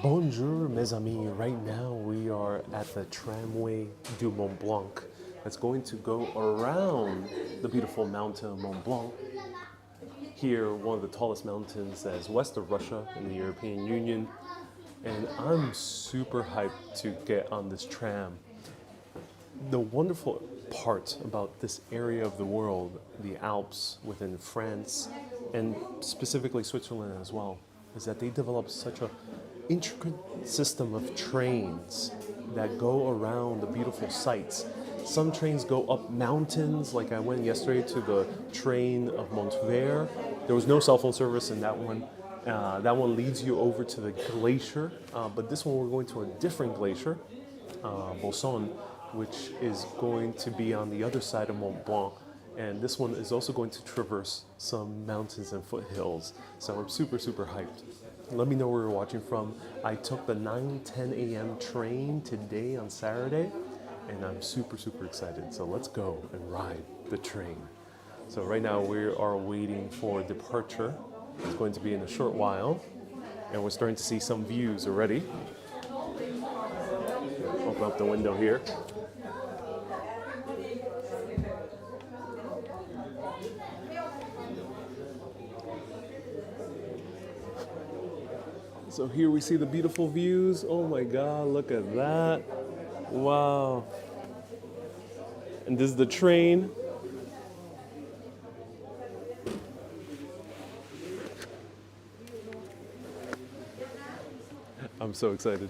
Bonjour, mes amis. Right now we are at the Tramway du Mont Blanc. That's going to go around the beautiful mountain Mont Blanc. Here, one of the tallest mountains that is west of Russia in the European Union. And I'm super hyped to get on this tram. The wonderful part about this area of the world, the Alps within France, and specifically Switzerland as well, is that they developed such a intricate system of trains that go around the beautiful sights. Some trains go up mountains, like I went yesterday to the train of Mont Blanc. There was no cell phone service in that one. That one leads you over to the glacier, but this one we're going to a different glacier, Bolson, which is going to be on the other side of Mont Blanc. And this one is also going to traverse some mountains and foothills. So I'm super, super hyped. Let me know where you're watching from. I took the 9:10 a.m. train today on Saturday, and I'm super, super excited. So let's go and ride the train. So right now we are waiting for departure. It's going to be in a short while, and we're starting to see some views already. Open up the window here. So here we see the beautiful views. Oh my God, look at that. Wow. And this is the train. I'm so excited.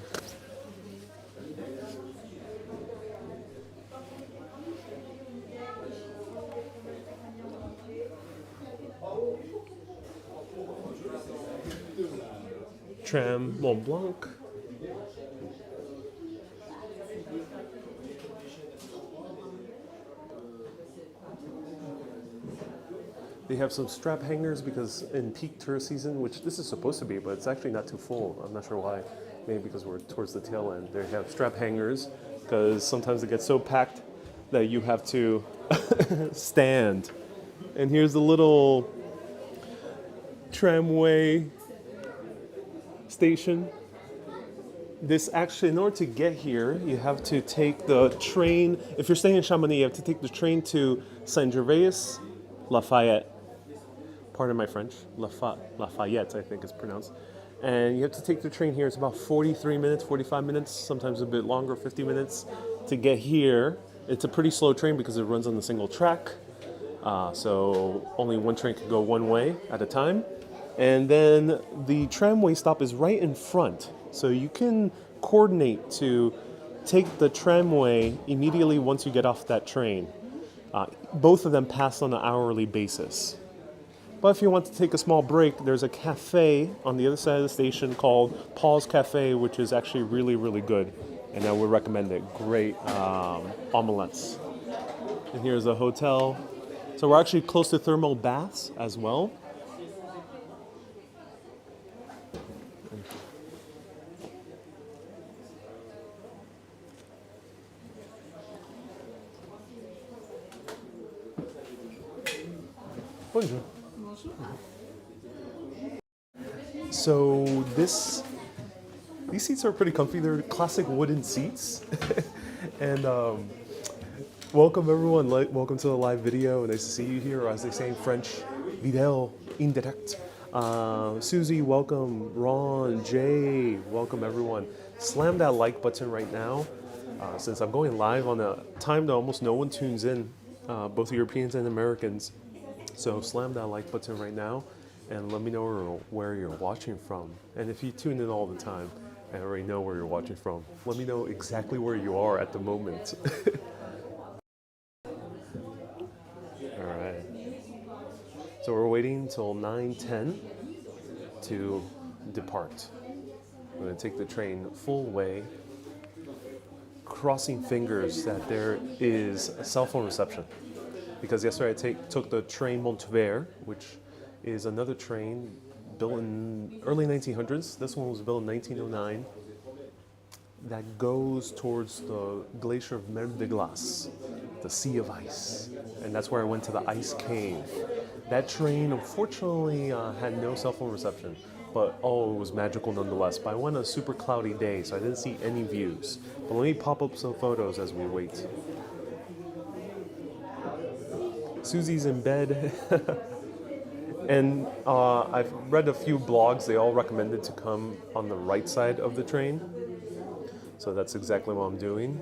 Tram Mont Blanc. They have some strap hangers because in peak tourist season, which this is supposed to be, but it's actually not too full. I'm not sure why. Maybe because we're towards the tail end. They have strap hangers because sometimes it gets so packed that you have to stand. And here's the little tramway station. This actually, in order to get here, you have to take the train. If you're staying in Chamonix, you have to take the train to Saint-Gervais, Lafayette. Pardon my French. Lafayette, I think it's pronounced. And you have to take the train here. It's about 43 minutes, 45 minutes, sometimes a bit longer, 50 minutes to get here. It's a pretty slow train because it runs on a single track. So only one train can go one way at a time. And then the tramway stop is right in front. So you can coordinate to take the tramway immediately once you get off that train. Both of them pass on an hourly basis. But if you want to take a small break, there's a cafe on the other side of the station called Paul's Cafe, which is actually really, really good. And I would recommend it. Great omelettes. And here's a hotel. So we're actually close to thermal baths as well. Bonjour. So these seats are pretty comfy. They're classic wooden seats. And welcome everyone. Welcome to the live video. Nice to see you here, or as they say in French, vidéo en direct. Susie, welcome. Ron, Jay, welcome everyone. Slam that like button right now. Since I'm going live on a time that almost no one tunes in, both Europeans and Americans. So slam that like button right now and let me know where you're watching from. And if you tune in all the time, I already know where you're watching from. Let me know exactly where you are at the moment. All right. So we're waiting until 9:10 to depart. We're going to take the train full way, crossing fingers that there is a cell phone reception. Because yesterday I took the train Mont Blanc, which is another train built in early 1900s. This one was built in 1909. That goes towards the glacier of Mer de Glace, the Sea of Ice. And that's where I went to the ice cave. That train, unfortunately, had no cell phone reception. but oh, it was magical nonetheless. But I went on a super cloudy day, so I didn't see any views. But let me pop up some photos as we wait. Susie's in bed. And I've read a few blogs, they all recommended to come on the right side of the train. So that's exactly what I'm doing.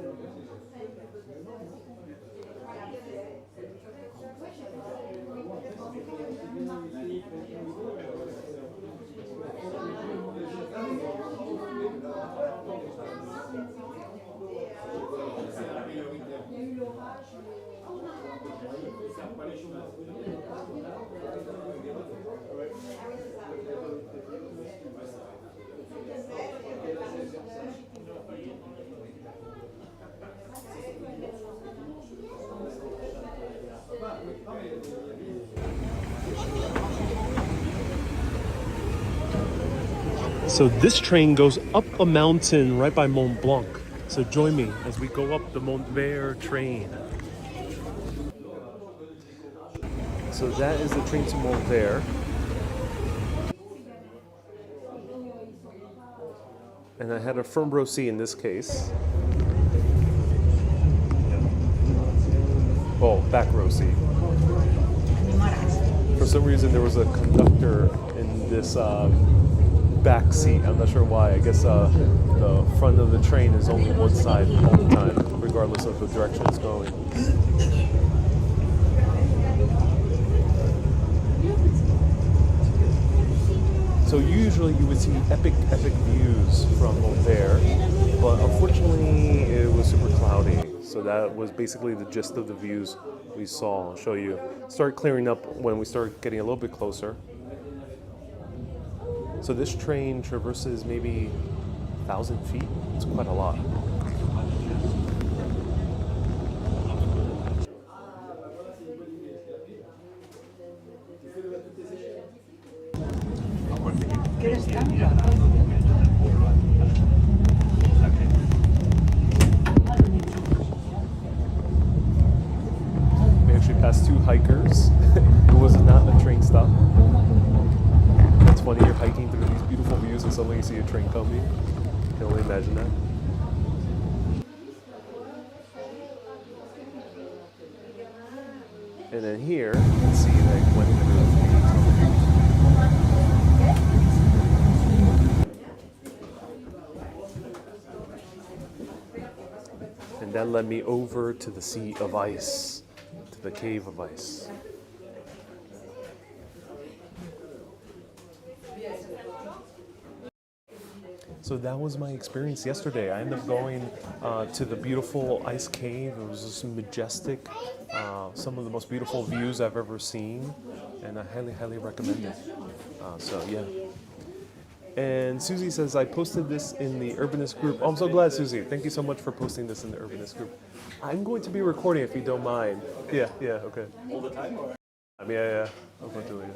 So this train goes up a mountain right by Mont Blanc. So join me as we go up the Mont Blanc train. So that is the train to Mont Blanc. And I had a front row seat in this case. Oh, back row seat. For some reason there was a conductor in this back seat. I'm not sure why. I guess the front of the train is only one side all the time, regardless of the direction it's going. So usually you would see epic views from Mont Blanc, but unfortunately it was super cloudy. So that was basically the gist of the views we saw. I'll show you. Started clearing up when we started getting a little bit closer. So this train traverses maybe 1,000 feet. It's quite a lot. We actually passed two hikers. It was not a train stop. It's funny, you're hiking through these beautiful views and suddenly you see a train coming. You can only imagine that. And then here, you can see like went through. And that led me over to the sea of ice, to the cave of ice. So that was my experience yesterday. I ended up going to the beautiful ice cave. It was just majestic, some of the most beautiful views I've ever seen, and I highly recommend it. So yeah. And Susie says, I posted this in the Urbanist group. Oh, I'm so glad, Susie. Thank you so much for posting this in the Urbanist group. I'm going to be recording if you don't mind. Yeah, okay. All the time? Or? Yeah. I'll go do it.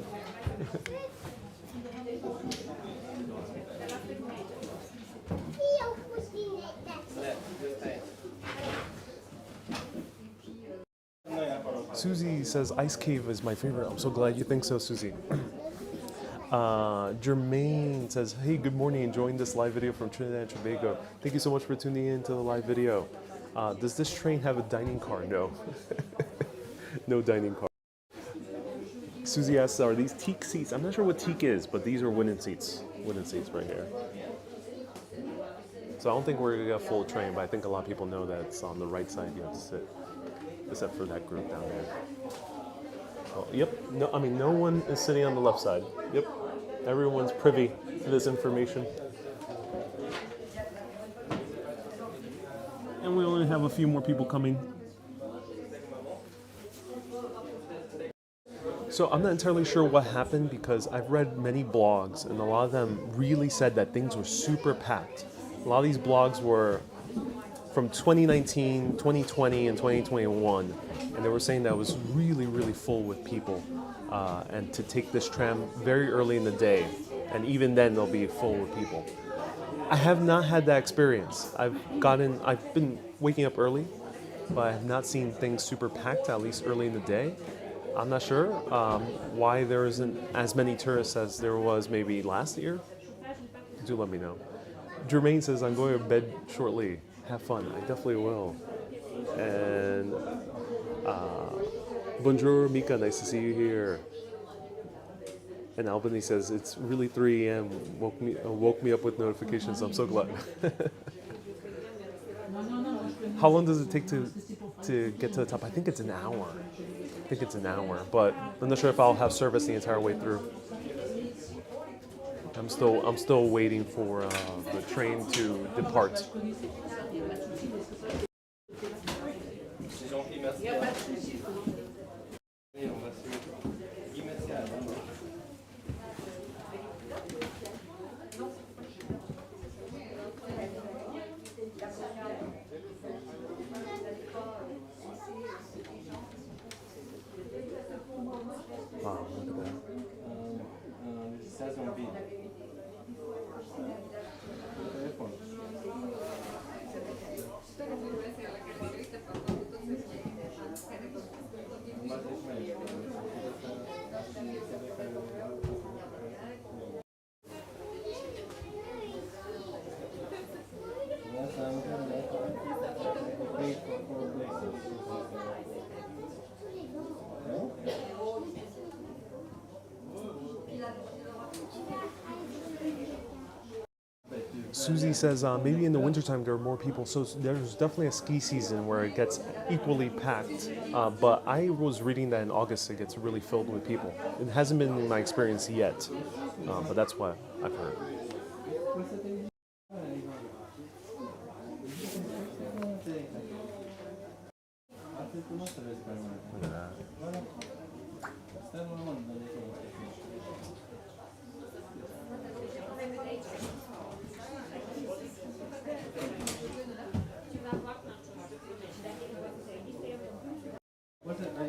Susie says, Ice Cave is my favorite. I'm so glad you think so, Susie. Jermaine says, hey, good morning, enjoying this live video from Trinidad and Tobago. Thank you so much for tuning in to the live video. Does this train have a dining car? No. No dining car. Susie asks, are these teak seats? I'm not sure what teak is, but these are wooden seats. Wooden seats right here. So I don't think we're going to get a full train, but I think a lot of people know that it's on the right side you have to sit. Except for that group down there. Oh, yep. No, I mean, no one is sitting on the left side. Yep. Everyone's privy to this information. And we only have a few more people coming. So I'm not entirely sure what happened because I've read many blogs and a lot of them really said that things were super packed. A lot of these blogs were from 2019, 2020, and 2021, and they were saying that it was really full with people, and to take this tram very early in the day, and even then they'll be full with people. I have not had that experience. I've been waking up early, but I have not seen things super packed, at least early in the day. I'm not sure why there isn't as many tourists as there was maybe last year do let me know. Jermaine says, I'm going to bed shortly. Have fun. I definitely will. And bonjour, Mika. Nice to see you here. And Albany says, it's really 3 a.m. Woke me up with notifications. I'm so glad. How long does it take to get to the top? I think it's an hour. But I'm not sure if I'll have service the entire way through. I'm still waiting for the train to depart. Wow, look at that. Susie says maybe in the wintertime there are more people, so there's definitely a ski season where it gets equally packed. But I was reading that in August it gets really filled with people. It hasn't been my experience yet, but that's what I've heard. Look at that.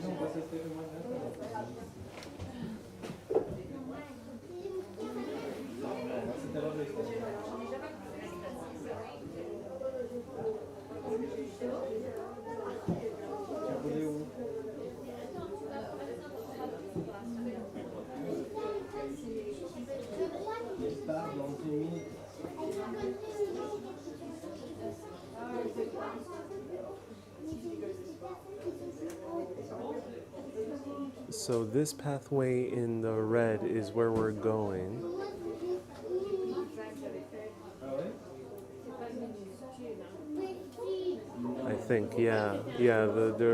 So this pathway in the red is where we're going. I think, yeah.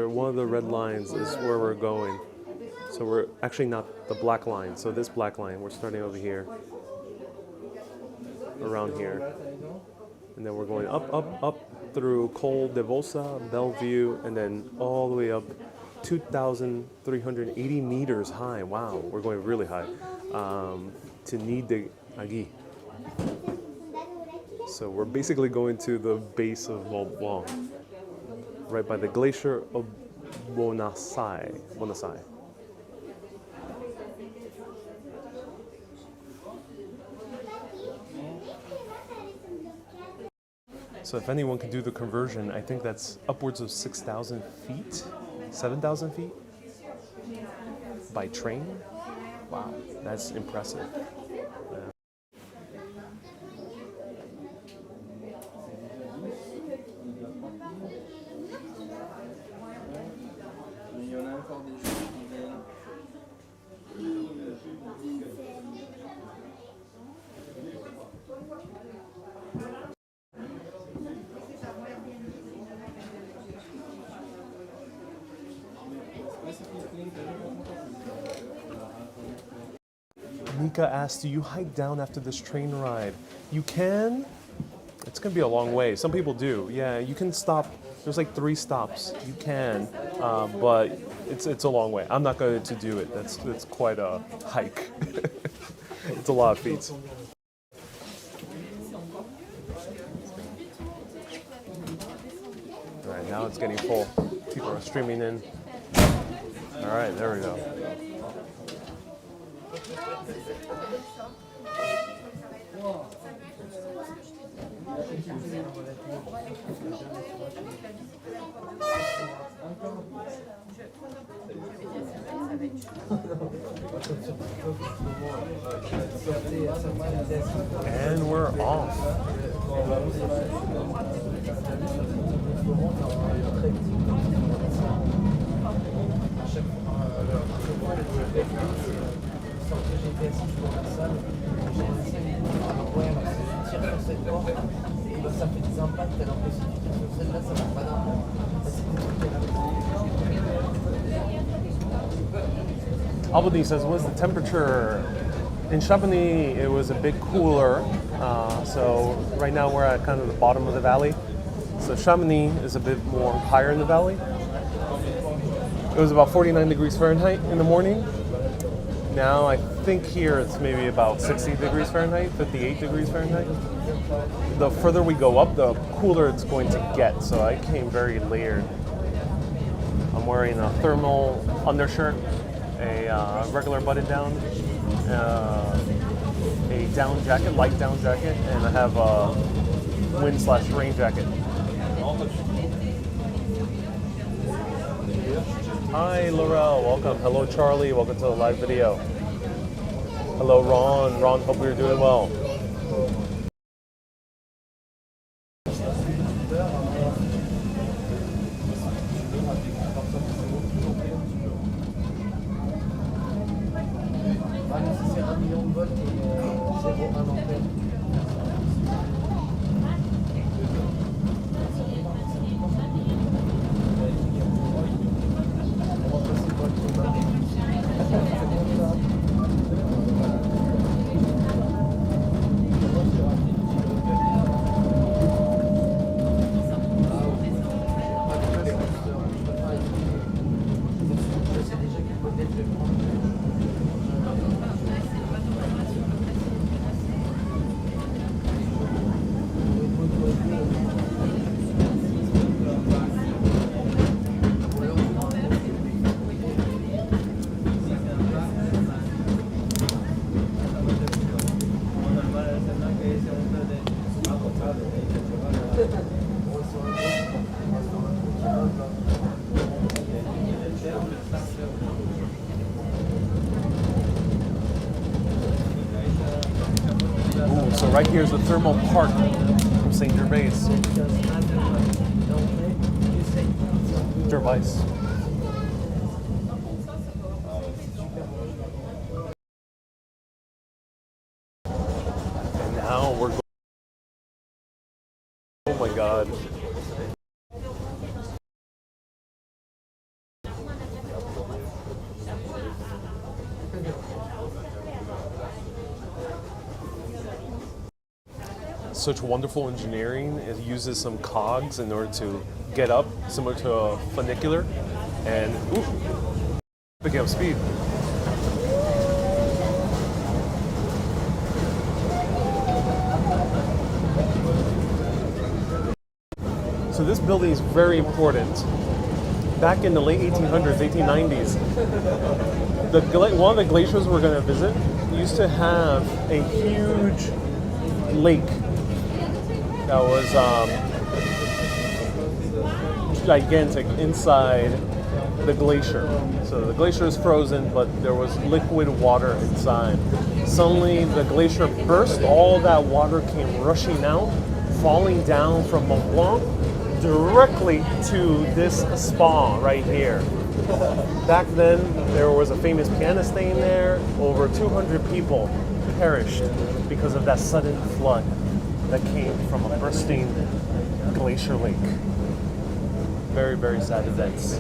One of the red lines is where we're going. So we're actually not the black line. So this black line, we're starting over here, around here, and then we're going up through Col de Vosa, Bellevue, and then all the way up 2,380 meters high. Wow, we're going really high to Nid de Agui. So we're basically going to the base of Mont Blanc, right by the glacier of Bonasai. So if anyone can do the conversion, I think that's upwards of 6,000 feet, 7,000 feet by train. Wow, that's impressive. Mika asked, do you hike down after this train ride? You can. It's going to be a long way. Some people do. Yeah, you can stop. There's like 3 stops. You can, but it's a long way. I'm not going to do it. That's quite a hike. It's a lot of feet. All right, now it's getting full. People are streaming in. All right, there we go. And we're off. Albany says, what's the temperature? In Chamonix, it was a bit cooler. So right now we're at kind of the bottom of the valley. So Chamonix is a bit more higher in the valley. It was about 49 degrees Fahrenheit in the morning. Now I think here it's maybe about 60 degrees Fahrenheit, 58 degrees Fahrenheit. The further we go up, the cooler it's going to get. So I came very layered. I'm wearing a thermal undershirt, a regular button down, a down jacket, light down jacket, and I have a wind/rain jacket. Hi Laurel, welcome. Hello Charlie, welcome to the live video. Hello Ron. Ron, hope you're doing well. So right here is the thermal park from St. Gervais. Gervais. And now we're going. Oh my God. Such wonderful engineering. It uses some cogs in order to get up, similar to a funicular, and picking up speed. So this building is very important. Back in the late 1800s, 1890s, one of the glaciers we're going to visit used to have a huge lake that was gigantic inside the glacier. So the glacier is frozen, but there was liquid water inside. Suddenly the glacier burst, all that water came rushing out, falling down from Mont Blanc directly to this spa right here. Back then, there was a famous piano staying there. Over 200 people perished because of that sudden flood that came from a bursting glacier lake. Very, very sad events.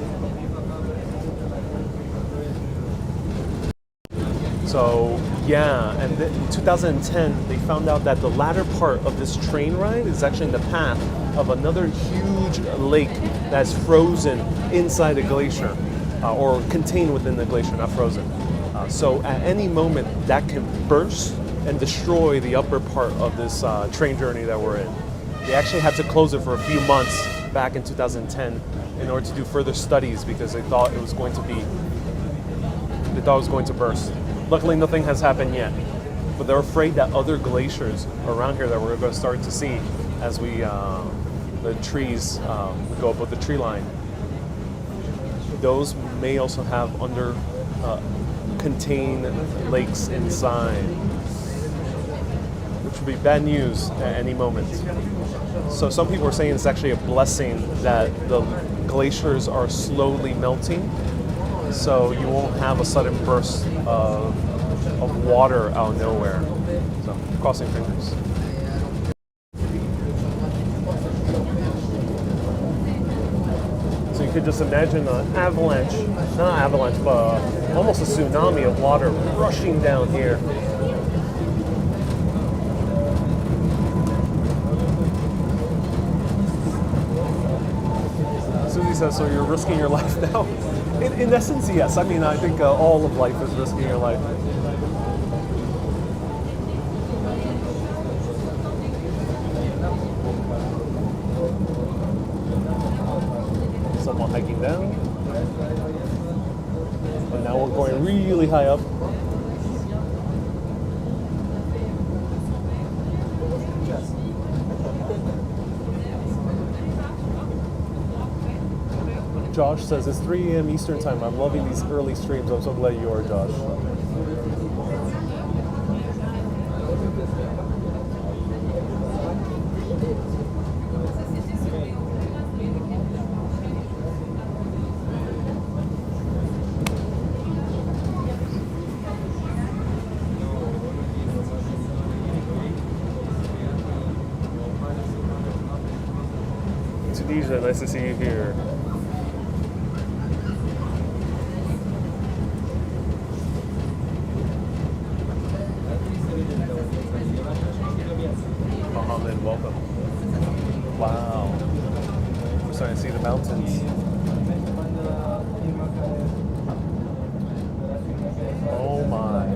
So yeah, and in 2010, they found out that the latter part of this train ride is actually in the path of another huge lake that's frozen inside a glacier, or contained within the glacier, not frozen. So at any moment, that can burst and destroy the upper part of this train journey that we're in. They actually had to close it for a few months back in 2010 in order to do further studies because they thought it was going to burst. Luckily, nothing has happened yet. But they're afraid that other glaciers around here that we're going to start to see as the trees go up with the tree line, those may also have contain lakes inside, which would be bad news at any moment. So some people are saying it's actually a blessing that the glaciers are slowly melting, so you won't have a sudden burst of water out of nowhere. So crossing fingers. So you could just imagine an avalanche, not an avalanche, but almost a tsunami of water rushing down here. Susie says, so you're risking your life now? In essence, yes. I mean, I think all of life is risking your life. Someone hiking down. And now we're going really high up. Josh says it's 3 a.m. Eastern time. I'm loving these early streams. I'm so glad you are, Josh. Tunisia, nice to see you here. Welcome. Wow. We're starting to see the mountains. Oh my.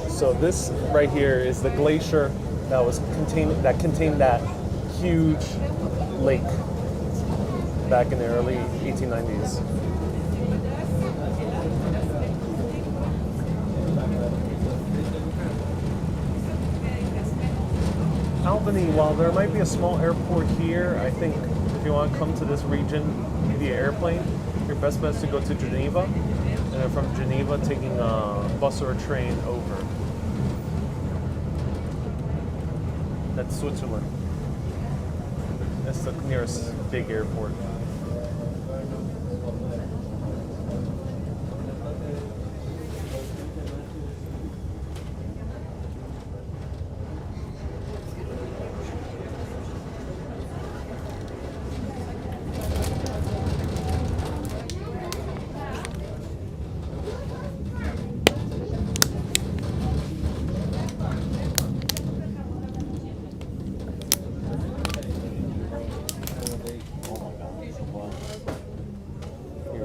So this right here is the glacier that contained that huge lake back in the early 1890s. Albany, while there might be a small airport here, I think if you want to come to this region via airplane, your best bet is to go to Geneva, and then from Geneva taking a bus or a train over. That's Switzerland. That's the nearest big airport.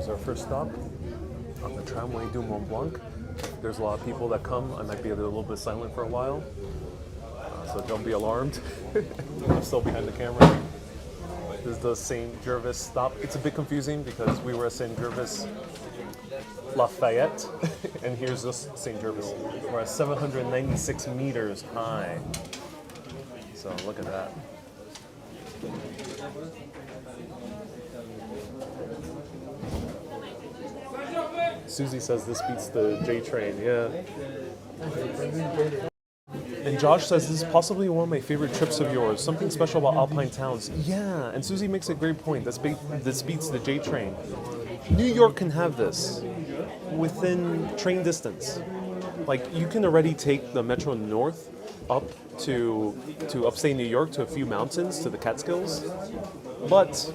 Our first stop on the Tramway du Mont Blanc. There's a lot of people that come. I might be a little bit silent for a while, so don't be alarmed. I'm still behind the camera. This is the St. Gervais stop. It's a bit confusing because we were at St. Gervais Lafayette, and here's this St. Gervais. We're at 796 meters high. So look at that. Susie says this beats the J train, yeah. And Josh says this is possibly one of my favorite trips of yours. Something special about Alpine towns. Yeah, and Susie makes a great point. This beats the J train. New York can have this within train distance. Like you can already take the Metro North up to upstate New York to a few mountains to the Catskills. But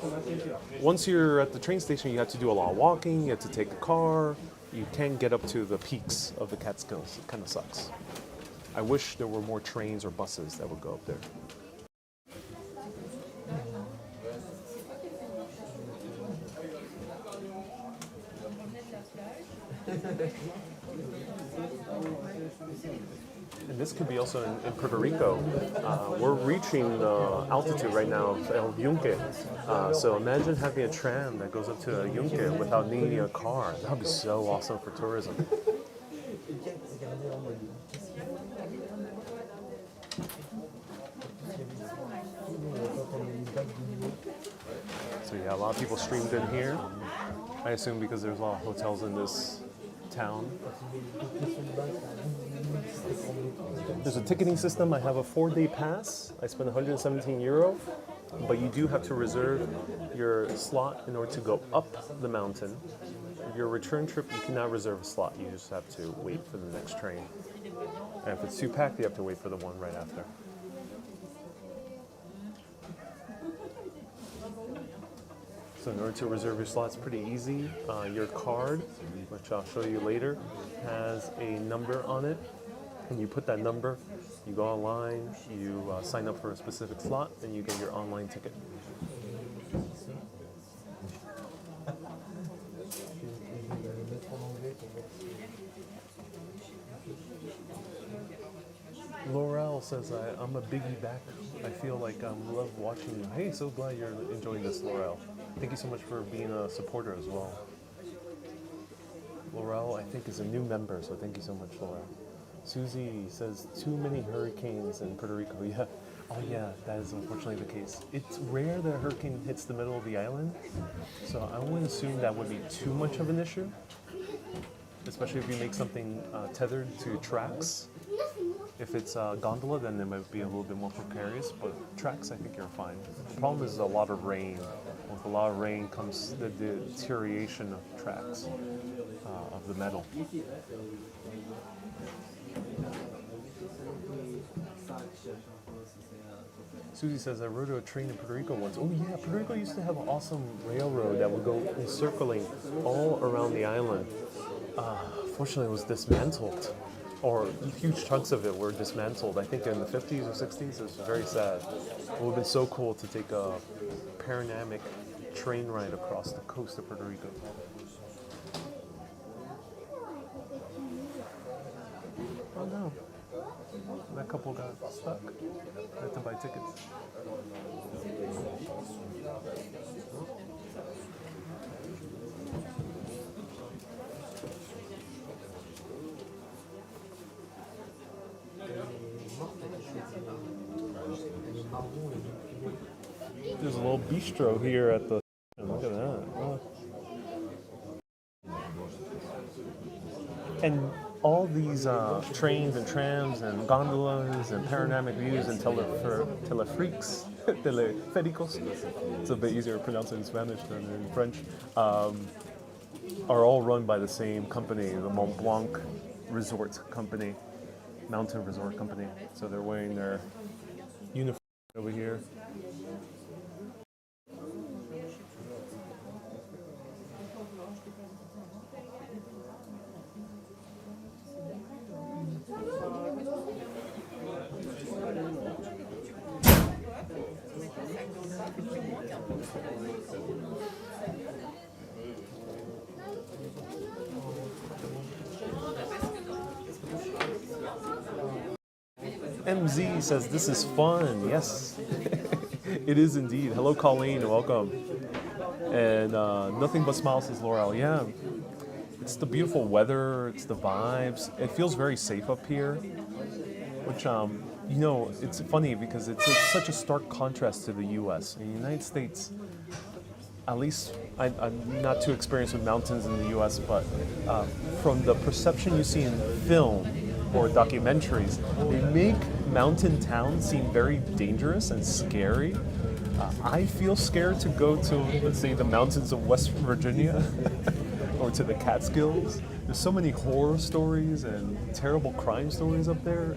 once you're at the train station, you have to do a lot of walking, you have to take a car, you can't get up to the peaks of the Catskills. It kind of sucks. I wish there were more trains or buses that would go up there. And this could be also in Puerto Rico. We're reaching altitude right now of El Yunque. So imagine having a tram that goes up to El Yunque without needing a car. That would be so awesome for tourism. So yeah, a lot of people streamed in here. I assume because there's a lot of hotels in this town. There's a ticketing system. I have a 4-day pass. I spent 117 euro, but you do have to reserve your slot in order to go up the mountain. Your return trip, you cannot reserve a slot. You just have to wait for the next train. And if it's too packed, you have to wait for the one right after. So in order to reserve your slot, it's pretty easy. Your card, which I'll show you later, has a number on it. And you put that number, you go online, you sign up for a specific slot, and you get your online ticket. Laurel says, I'm a biggie back. I feel like I love watching you. Hey, so glad you're enjoying this, Laurel. Thank you so much for being a supporter as well. Laurel, I think, is a new member, so thank you so much, Laurel. Susie says, too many hurricanes in Puerto Rico. Yeah. Oh yeah, that is unfortunately the case. It's rare that a hurricane hits the middle of the island, so I wouldn't assume that would be too much of an issue, especially if you make something tethered to tracks. If it's gondola, then it might be a little bit more precarious, but tracks, I think you're fine. The problem is a lot of rain. With a lot of rain comes the deterioration of tracks, of the metal. Susie says, I rode a train in Puerto Rico once. Oh yeah, Puerto Rico used to have an awesome railroad that would go encircling all around the island. Fortunately, it was dismantled, or huge chunks of it were dismantled. I think in the 50s or 60s. It was very sad. It would have been so cool to take a panoramic train ride across the coast of Puerto Rico. Oh no. That couple got stuck. They had to buy tickets. There's a little bistro here at the... Look at that. Oh. And all these trains and trams and gondolas and panoramic views and teleferiques, telefericos, it's a bit easier to pronounce it in Spanish than in French, are all run by the same company, the Mont Blanc Resort Company, Mountain Resort Company. So they're wearing their uniform over here. MZ says, this is fun. Yes, it is indeed. Hello, Colleen. Welcome. And nothing but smiles, says Laurel. Yeah, it's the beautiful weather. It's the vibes. It feels very safe up here, which, you know, it's funny because it's such a stark contrast to the U.S. In the United States, at least I'm not too experienced with mountains in the U.S., but from the perception you see in film or documentaries, they make mountain towns seem very dangerous and scary. I feel scared to go to, let's say, the mountains of West Virginia or to the Catskills. There's so many horror stories and terrible crime stories up there.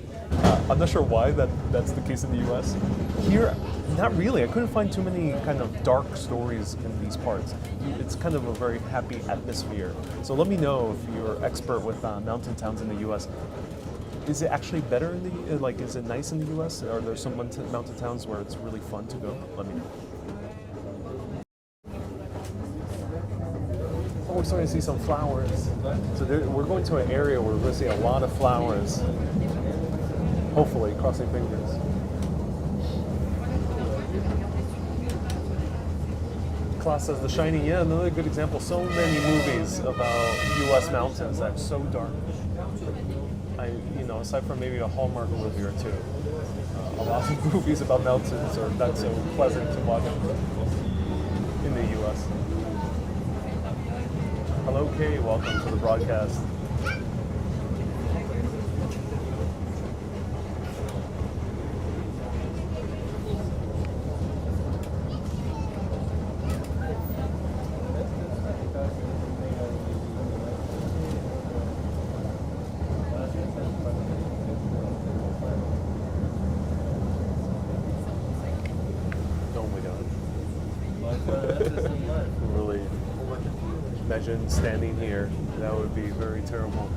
I'm not sure why that's the case in the US. Here, not really. I couldn't find too many kind of dark stories in these parts. It's kind of a very happy atmosphere. So let me know if you're expert with mountain towns in the US. Is it actually better in the, like, is it nice in the US? Are there some mountain towns where it's really fun to go? Let me know. Oh we're starting to see some flowers. So we're going to an area where we're going to see a lot of flowers. Hopefully, crossing fingers. Klaus says The Shining, yeah, another good example. So many movies about U.S. mountains that are so dark. Aside from maybe a Hallmark movie or two, a lot of movies about mountains are not so pleasant to watch in the U.S. Hello, Kay. Welcome to the broadcast. Really, imagine standing here. That would be very terrible.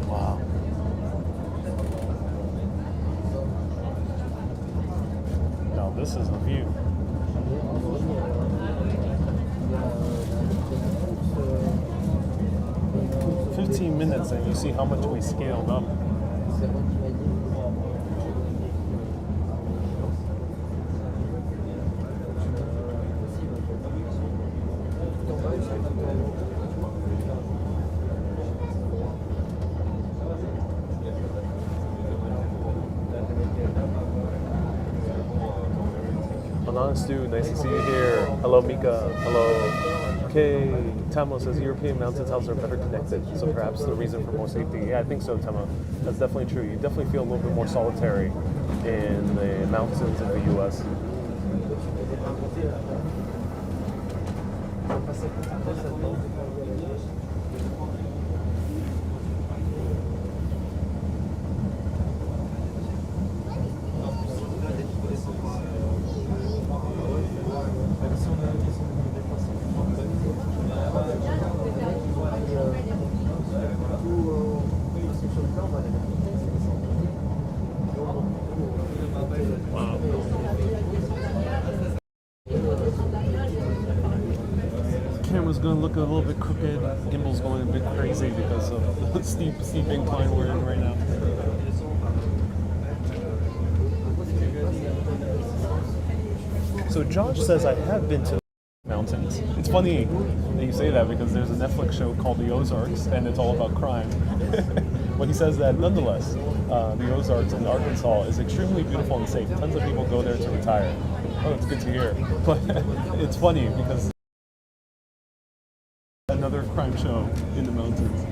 Wow. Now this is the view. 15 minutes and you see how much we scaled up. Stu, nice to see you here. Hello, Mika. Hello. Okay. Tamo says European mountain towns are better connected, so perhaps the reason for more safety. Yeah, I think so, Tamo. That's definitely true. You definitely feel a little bit more solitary in the mountains of the U.S. Camera's going to look a little bit crooked. Gimbal's going a bit crazy because of the steep incline we're in right now. So Josh says I have been to mountains. It's funny that you say that because there's a Netflix show called The Ozarks and it's all about crime. But he says that nonetheless, the Ozarks in Arkansas is extremely beautiful and safe. Tons of people go there to retire. Oh, that's good to hear. But it's funny because another crime show in the mountains.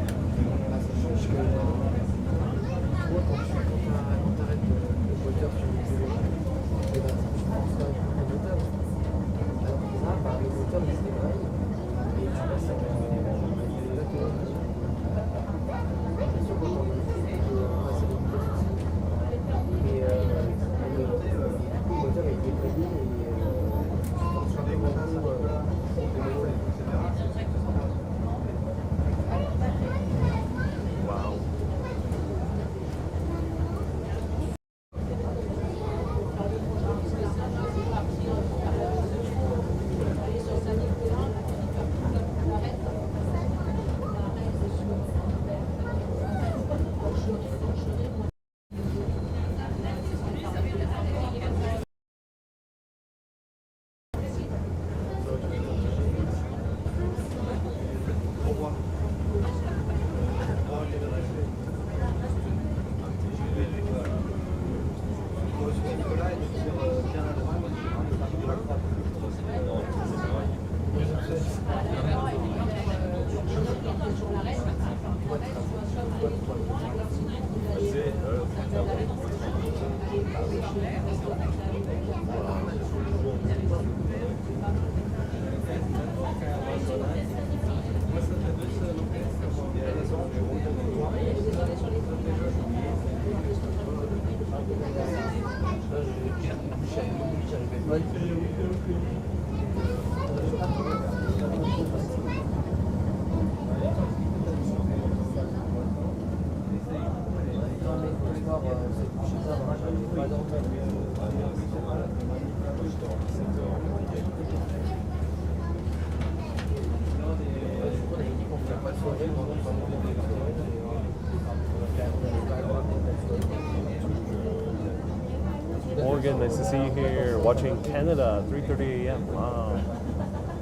Morgan, nice to see you here. Watching Canada, 3:30 a.m. Wow,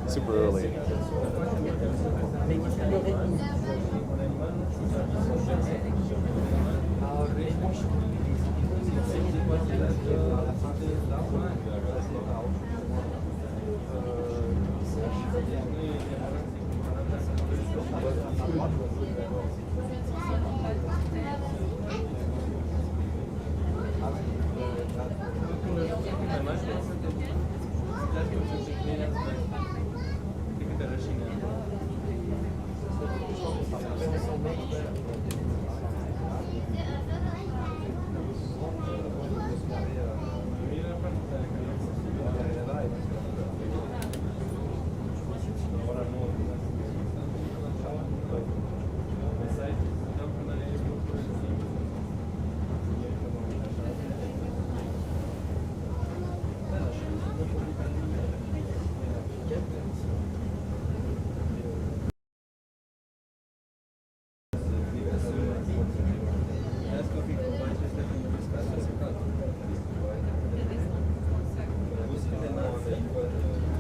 super early.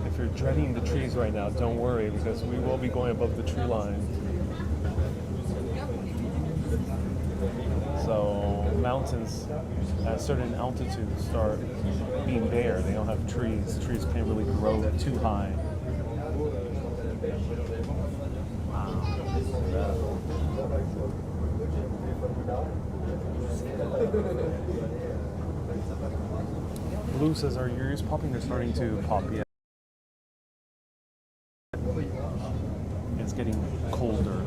If you're dreading the trees right now, don't worry, because we will be going above the tree line. So mountains at certain altitudes start being bare. They don't have trees. Trees can't really grow too high. Blue says, are your ears popping? They're starting to pop yet. It's getting colder.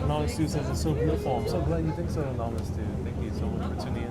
Anonymous Stu says it's so beautiful. I'm so glad you think so, Anonymous Stu. Thank you so much for tuning in.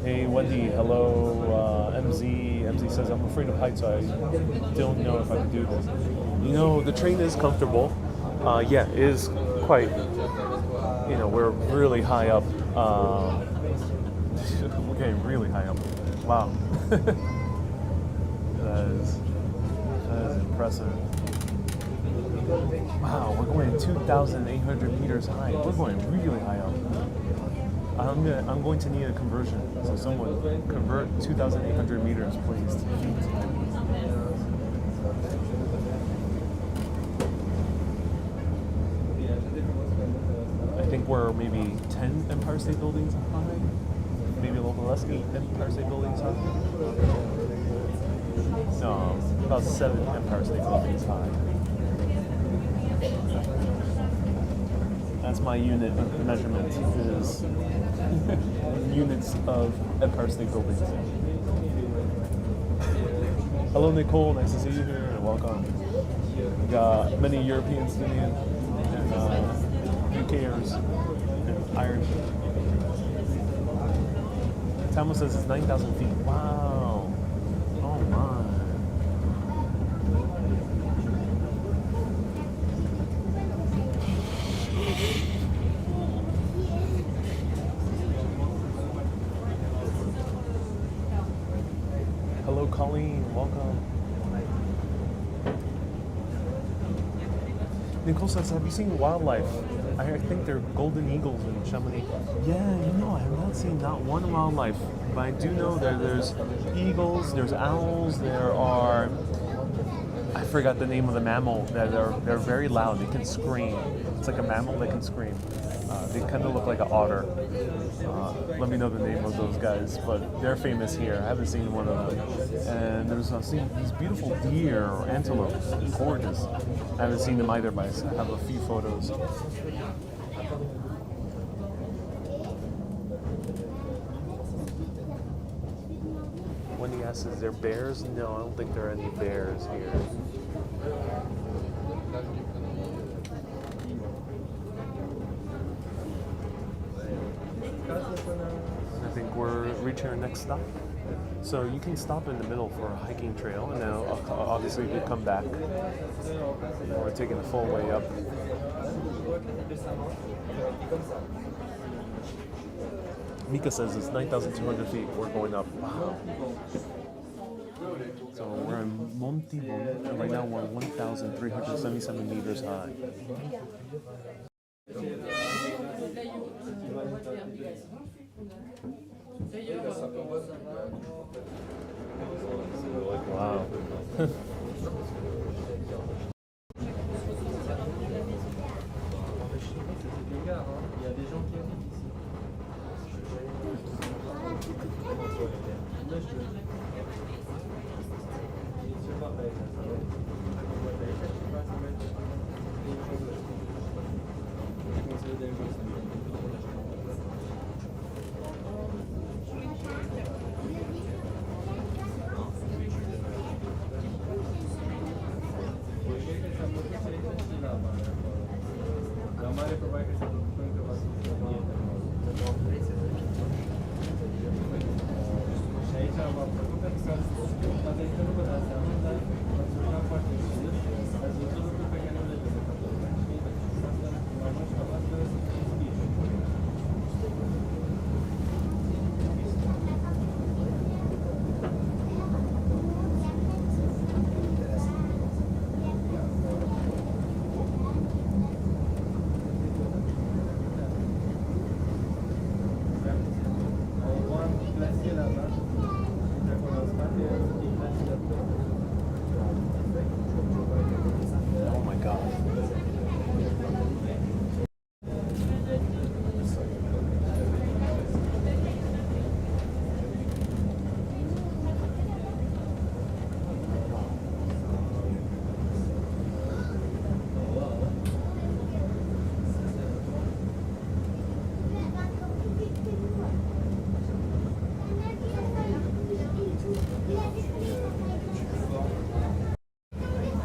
Hey Wendy, hello. MZ says I'm afraid of heights, so I don't know if I can do this. You know, the train is comfortable. Yeah, it is quite. You know, we're really high up. We're getting really high up. Wow, that is impressive. Wow, we're going 2,800 meters high. We're going really high up. I'm going to need a conversion. So someone convert 2,800 meters, please, to feet. I think we're maybe 10 Empire State Buildings high. Maybe a little less, 8 Empire State Buildings high. No, about 7 Empire State Buildings high. That's my unit of measurement, is units of Empire State Buildings. Hello, Nicole. Nice to see you here. Welcome. We got many Europeans in and UKers and Irish. Tamo says it's 9,000 feet. Wow. Oh my. Hello, Colleen. Welcome. Nicole says, have you seen wildlife? I think they're golden eagles in Chamonix. Yeah, I have not seen not one wildlife, but I do know that there's eagles, there's owls, there are, I forgot the name of the mammal, that they're very loud, they can scream. It's like a mammal that can scream. They kind of look like an otter. Let me know the name of those guys, but they're famous here. I haven't seen one of them. And there's these beautiful deer or antelopes, gorgeous. I haven't seen them either, but I have a few photos. Wendy asks, is there bears? No, I don't think there are any bears here. I think we're reaching our next stop. So you can stop in the middle for a hiking trail, and now obviously you come back. We're taking the full way up. Mika says it's 9,200 feet. We're going up. Wow. So we're in Mont Blanc, and right now we're 1,377 meters high. Wow.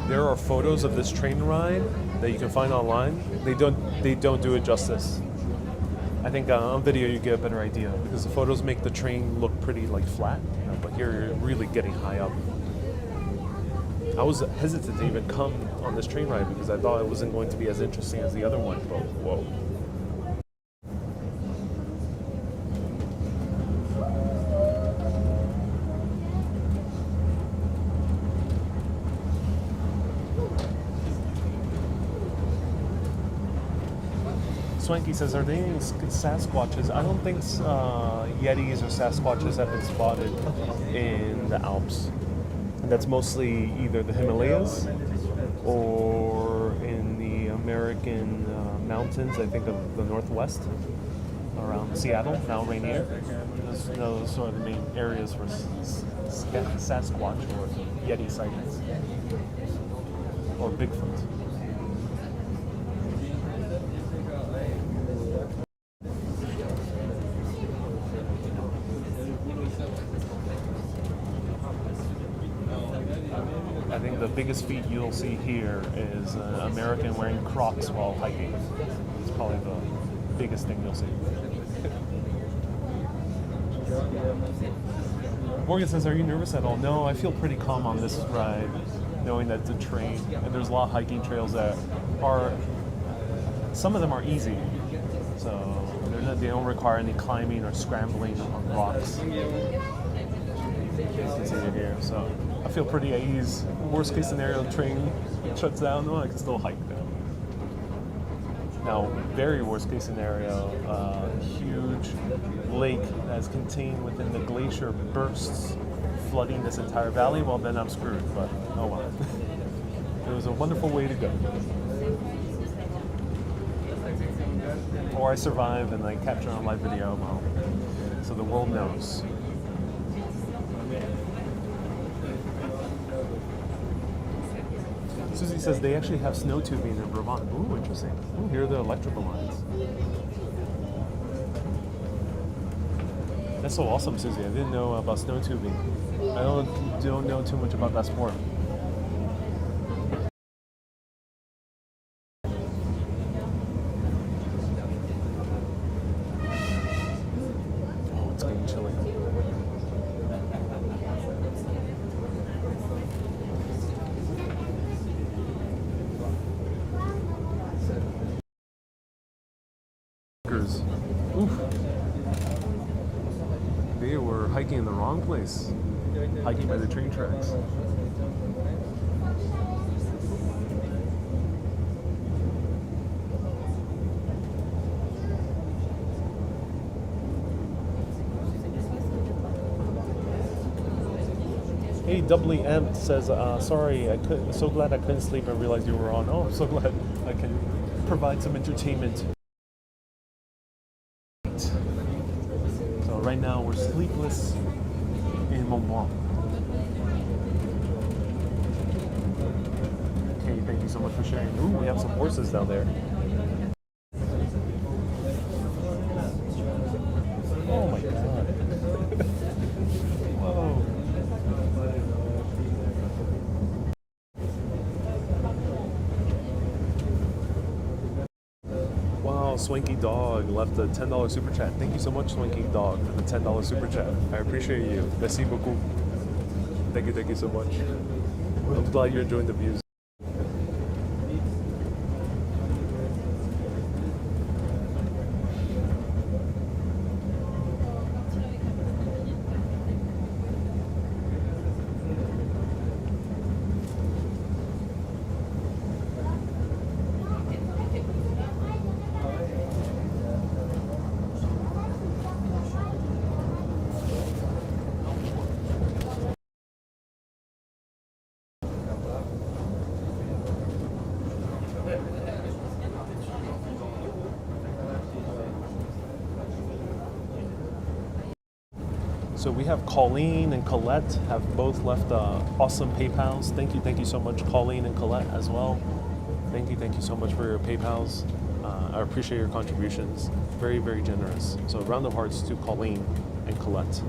There are photos of this train ride that you can find online. They don't do it justice. I think on video you get a better idea because the photos make the train look pretty like flat, but here you're really getting high up. I was hesitant to even come on this train ride because I thought it wasn't going to be as interesting as the other one, but whoa. Swanky says, are there any Sasquatches? I don't think Yetis or Sasquatches have been spotted in the Alps. And that's mostly either the Himalayas or in the American mountains, I think of the Northwest, around Seattle, now Rainier. Those are the main areas for Sasquatch or Yeti sightings, or Bigfoot. biggest feat you'll see here is an American wearing Crocs while hiking. It's probably the biggest thing you'll see. Morgan says, are you nervous at all? No, I feel pretty calm on this ride, knowing that it's a train, and there's a lot of hiking trails that are, some of them are easy, so they don't require any climbing or scrambling on rocks. You can see it here, so I feel pretty at ease. Worst case scenario, the train shuts down, no, I can still hike down. Now, very worst case scenario, huge lake that's contained within the glacier bursts, flooding this entire valley. Well, then I'm screwed, but oh well. It was a wonderful way to go. Or I survive and I capture on live video, well, so the world knows. Susie says they actually have snow tubing in Brabant. Ooh, interesting. Ooh, here are the electrical lines. That's so awesome, Susie. I didn't know about snow tubing. I don't know too much about that sport. Oh, it's getting chilly. Oof. They were hiking in the wrong place. Hiking by the train tracks. Hey, Doubly M says, sorry, so glad I couldn't sleep and realized you were on. Oh, I'm so glad I can provide some entertainment. So right now we're sleepless in Mont Blanc. Okay, thank you so much for sharing. Ooh, we have some horses down there. Oh my god. Whoa. Wow, Swanky Dog left a $10 super chat. Thank you so much, Swanky Dog, for the $10 super chat. I appreciate you. Merci beaucoup. Thank you so much. I'm glad you're enjoying the views. So we have Colleen and Colette have both left awesome PayPals. Thank you so much, Colleen and Colette as well. Thank you so much for your PayPals. I appreciate your contributions. Very, very generous. So a round of hearts to Colleen and Colette.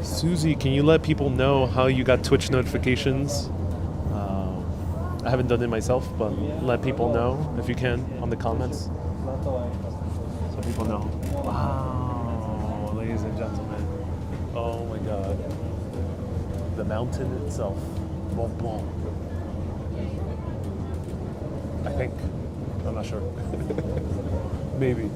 Susie, can you let people know how you got Twitch notifications? I haven't done it myself, but let people know if you can on the comments. So people know. Wow, ladies and gentlemen. Oh my god. The mountain itself. Mont Blanc. I think. I'm not sure. Maybe.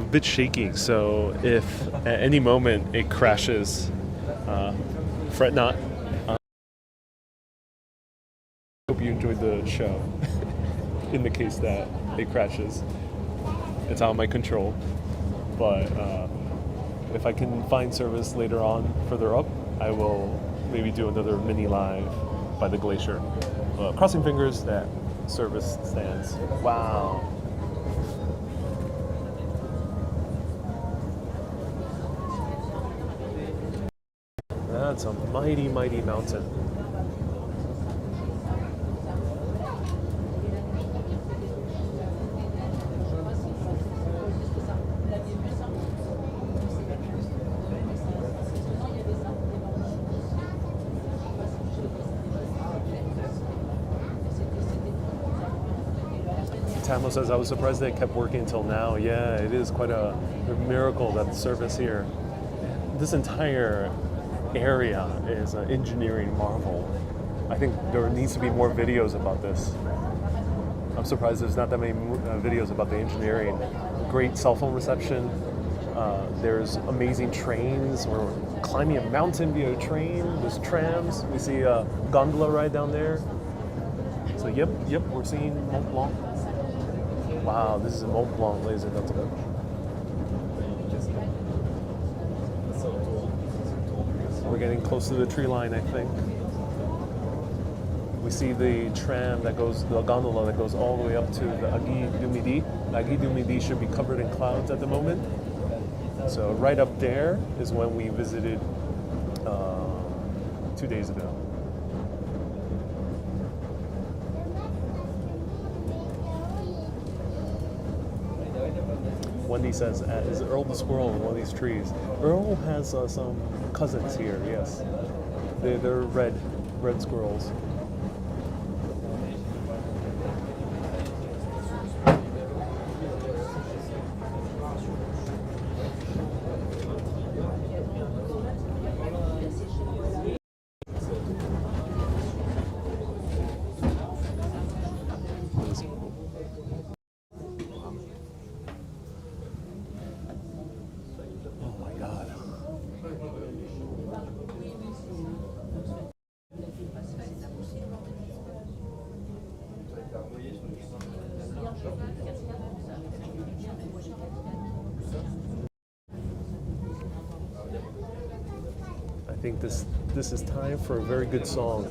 a bit shaky, so if at any moment it crashes, fret not. Hope you enjoyed the show. In the case that it crashes, it's out of my control. But if I can find service later on further up, I will maybe do another mini live by the glacier. Crossing fingers that service stands. Wow. That's a mighty, mighty mountain. Tamo says, I was surprised that it kept working until now. Yeah, it is quite a miracle that the service here. This entire area is an engineering marvel. I think there needs to be more videos about this. I'm surprised there's not that many videos about the engineering. Great cell phone reception. There's amazing trains. We're climbing a mountain via a train. There's trams. We see a gondola ride down there. So yep, we're seeing Mont Blanc. Wow, this is a Mont Blanc, ladies and gentlemen. We're getting close to the tree line, I think. We see the tram that goes, the gondola that goes all the way up to the Aiguille du Midi. The Aiguille du Midi should be covered in clouds at the moment. So right up there is when we visited 2 days ago. Wendy says, is Earl the squirrel in one of these trees? Earl has some cousins here, yes. They're red squirrels. I think this is time for a very good song.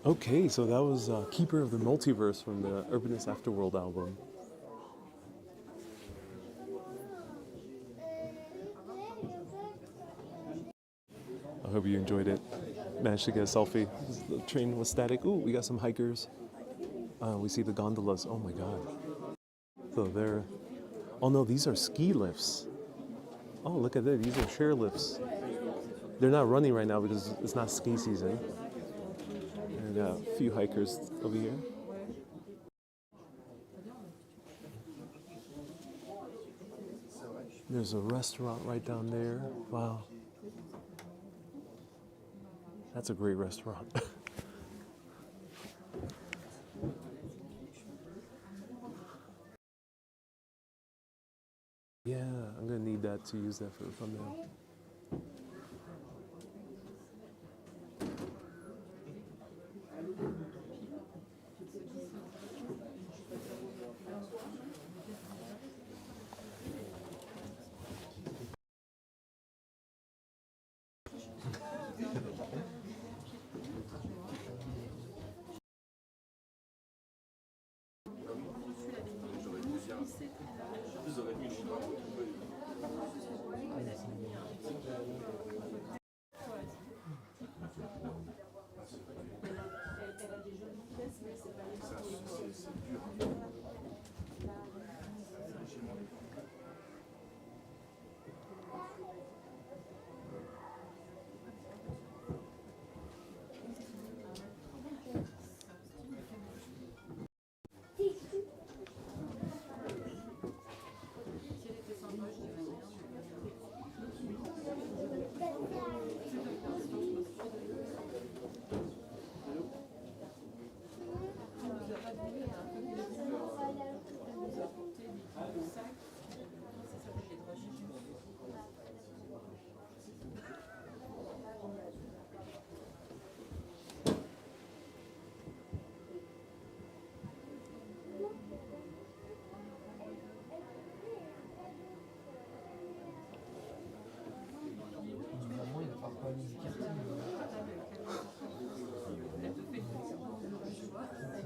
Okay, so that was Keeper of the Multiverse from the Urbanist Afterworld album. I hope you enjoyed it. Managed to get a selfie. The train was static. Ooh, we got some hikers. We see the gondolas. Oh my god. So they're... Oh no, these are ski lifts. Oh, look at that. These are chair lifts. They're not running right now because it's not ski season. And a few hikers over here. There's a restaurant right down there. Wow. That's a great restaurant. Yeah, I'm gonna need that to use that for the thumbnail.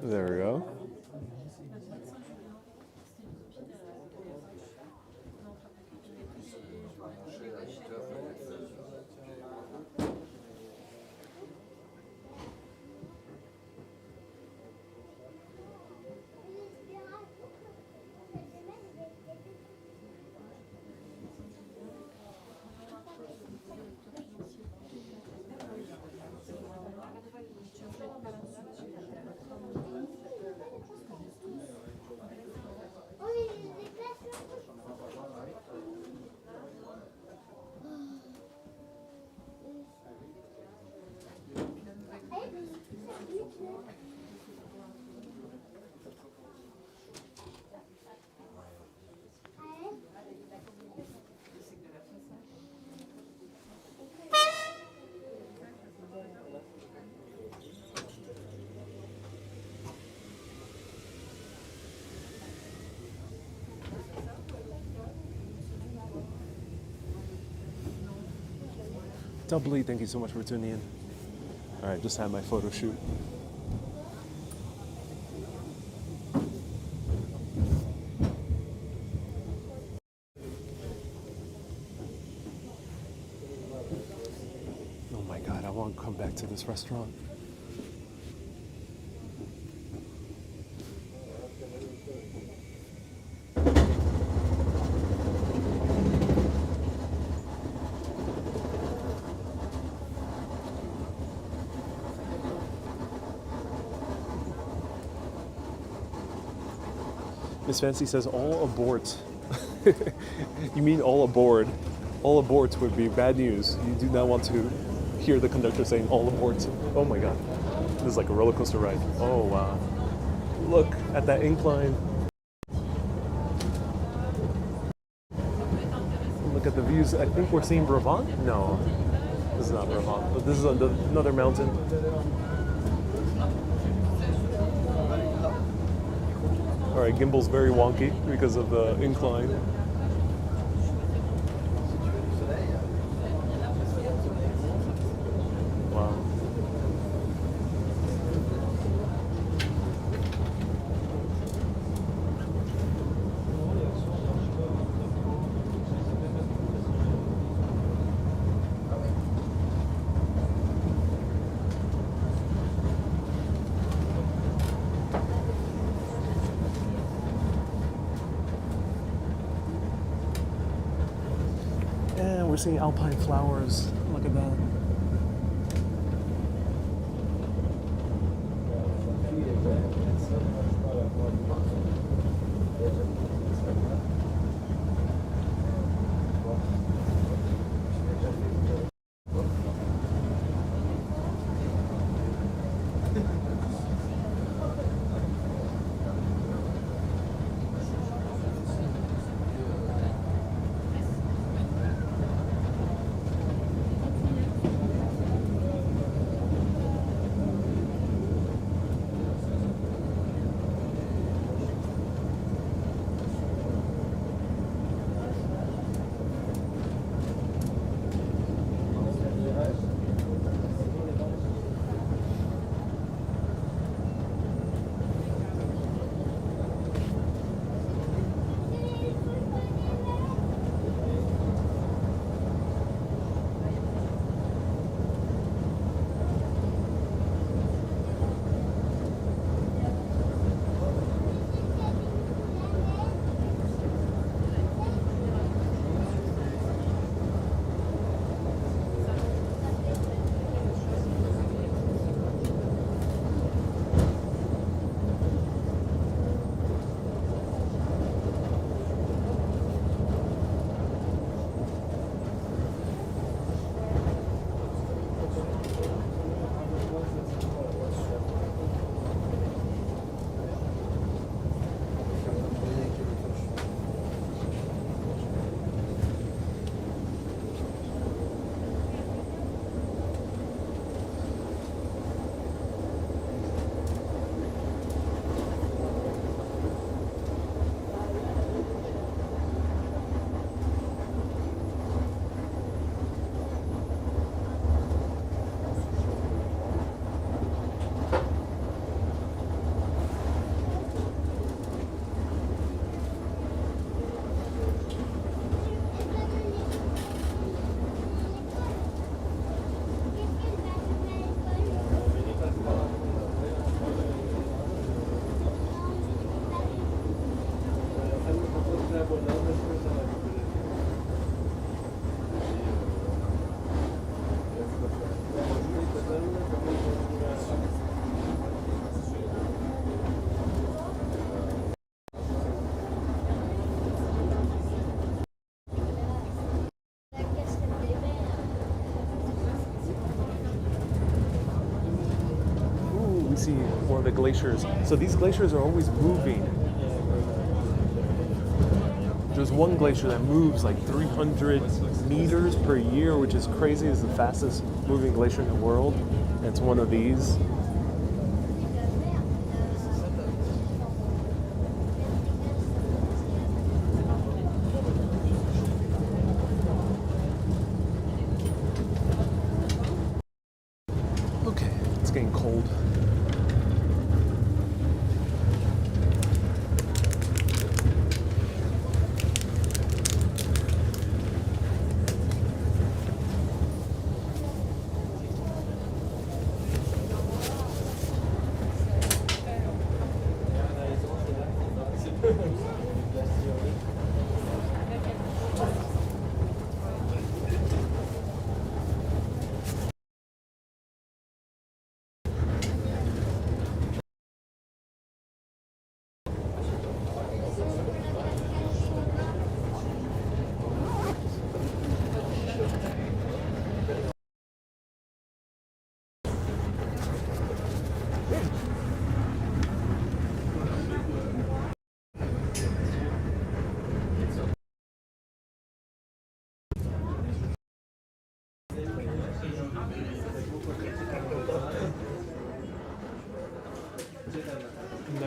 There we go. Doubly, thank you so much for tuning in. All right, just had my photo shoot. Oh my God, I want to come back to this restaurant. Miss Fancy says all abort. You mean all aboard? All aborts would be bad news. You do not want to hear the conductor saying all abort. Oh my God. This is like a roller coaster ride. Oh wow. Look at that incline. Look at the views. I think we're seeing Brabant? No, this is not Brabant, but this is another mountain. All right, gimbal's very wonky because of the incline. Wow. And we're seeing alpine flowers. Look at that. See one of the glaciers. So these glaciers are always moving. There's one glacier that moves like 300 meters per year, which is crazy. It's the fastest moving glacier in the world. And it's one of these. Okay, it's getting cold.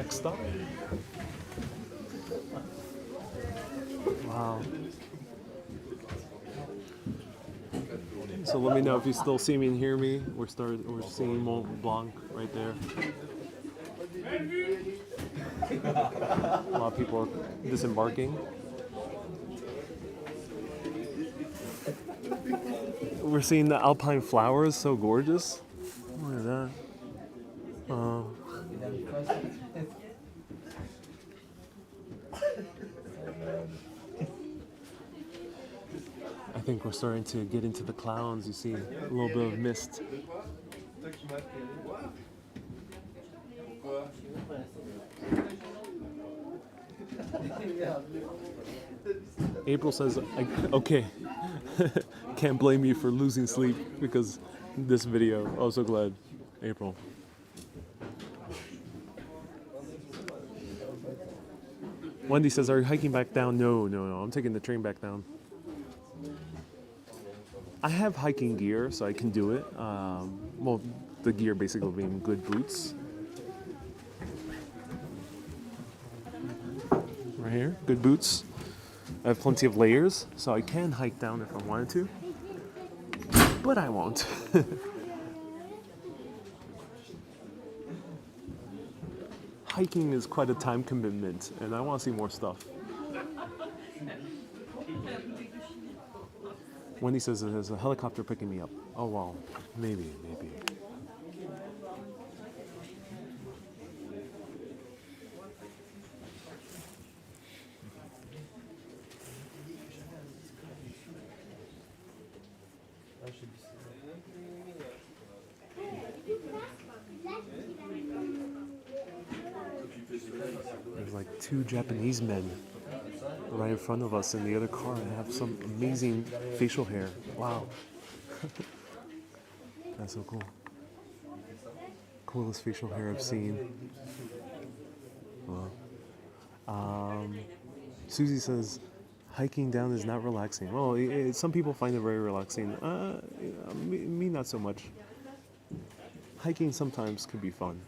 next stop. Wow. So let me know if you still see me and hear me. We're seeing Mont Blanc right there. A lot of people are disembarking. We're seeing the alpine flowers, so gorgeous. Look at that. I think we're starting to get into the clouds. You see a little bit of mist. April says, okay, can't blame you for losing sleep because this video. Oh, so glad, April. Wendy says, are you hiking back down? No, I'm taking the train back down. I have hiking gear, so I can do it. Well, the gear basically being good boots. Right here, good boots. I have plenty of layers, so I can hike down if I wanted to. But I won't. Hiking is quite a time commitment, and I want to see more stuff. Wendy says there's a helicopter picking me up. Oh, wow. Maybe. There's like two Japanese men right in front of us in the other car and have some amazing facial hair. Wow. That's so cool. Coolest facial hair I've seen. Wow. Susie says, hiking down is not relaxing. Well, some people find it very relaxing. Me not so much. Hiking sometimes can be fun.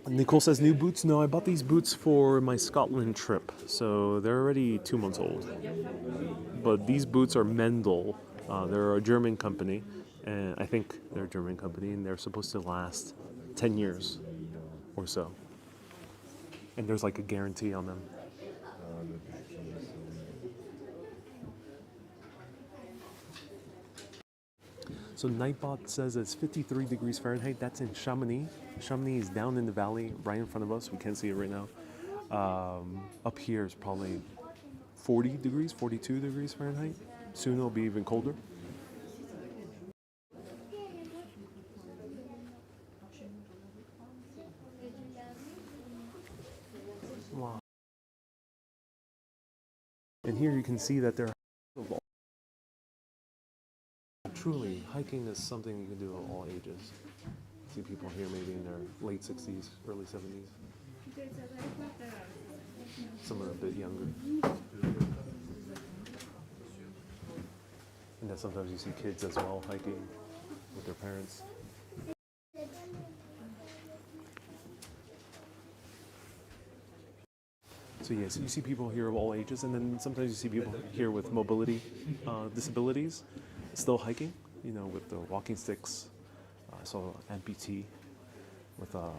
Nicole says, new boots? No, I bought these boots for my Scotland trip, so they're already 2 months old. But these boots are Mendel. They're a German company, and I think they're a German company, and they're supposed to last 10 years or so. And there's like a guarantee on them. So Nightbot says it's 53 degrees Fahrenheit. That's in Chamonix. Chamonix is down in the valley right in front of us. We can't see it right now. Up here is probably 40 degrees, 42 degrees Fahrenheit. Soon it'll be even colder. Wow. And here you can see that there are truly, hiking is something you can do at all ages. See people here maybe in their late 60s, early 70s. Some are a bit younger. And then sometimes you see kids as well hiking with their parents. So yes, you see people here of all ages, and then sometimes you see people here with mobility disabilities still hiking, with the walking sticks. I saw an amputee with a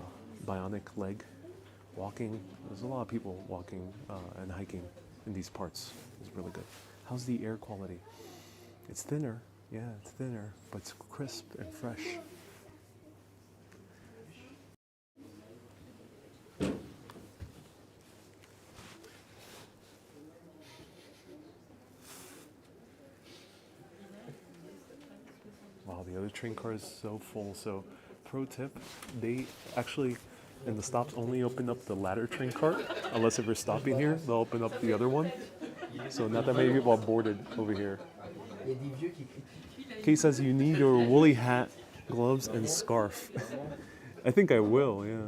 bionic leg walking. There's a lot of people walking and hiking in these parts. It's really good. How's the air quality? It's thinner. Yeah, it's thinner, but it's crisp and fresh. Wow, the other train car is so full. So, pro tip, they actually, in the stops, only open up the ladder train cart. Unless if you're stopping here, they'll open up the other one. So not that many people are boarded over here. Kay says you need your woolly hat, gloves, and scarf. I think I will, yeah.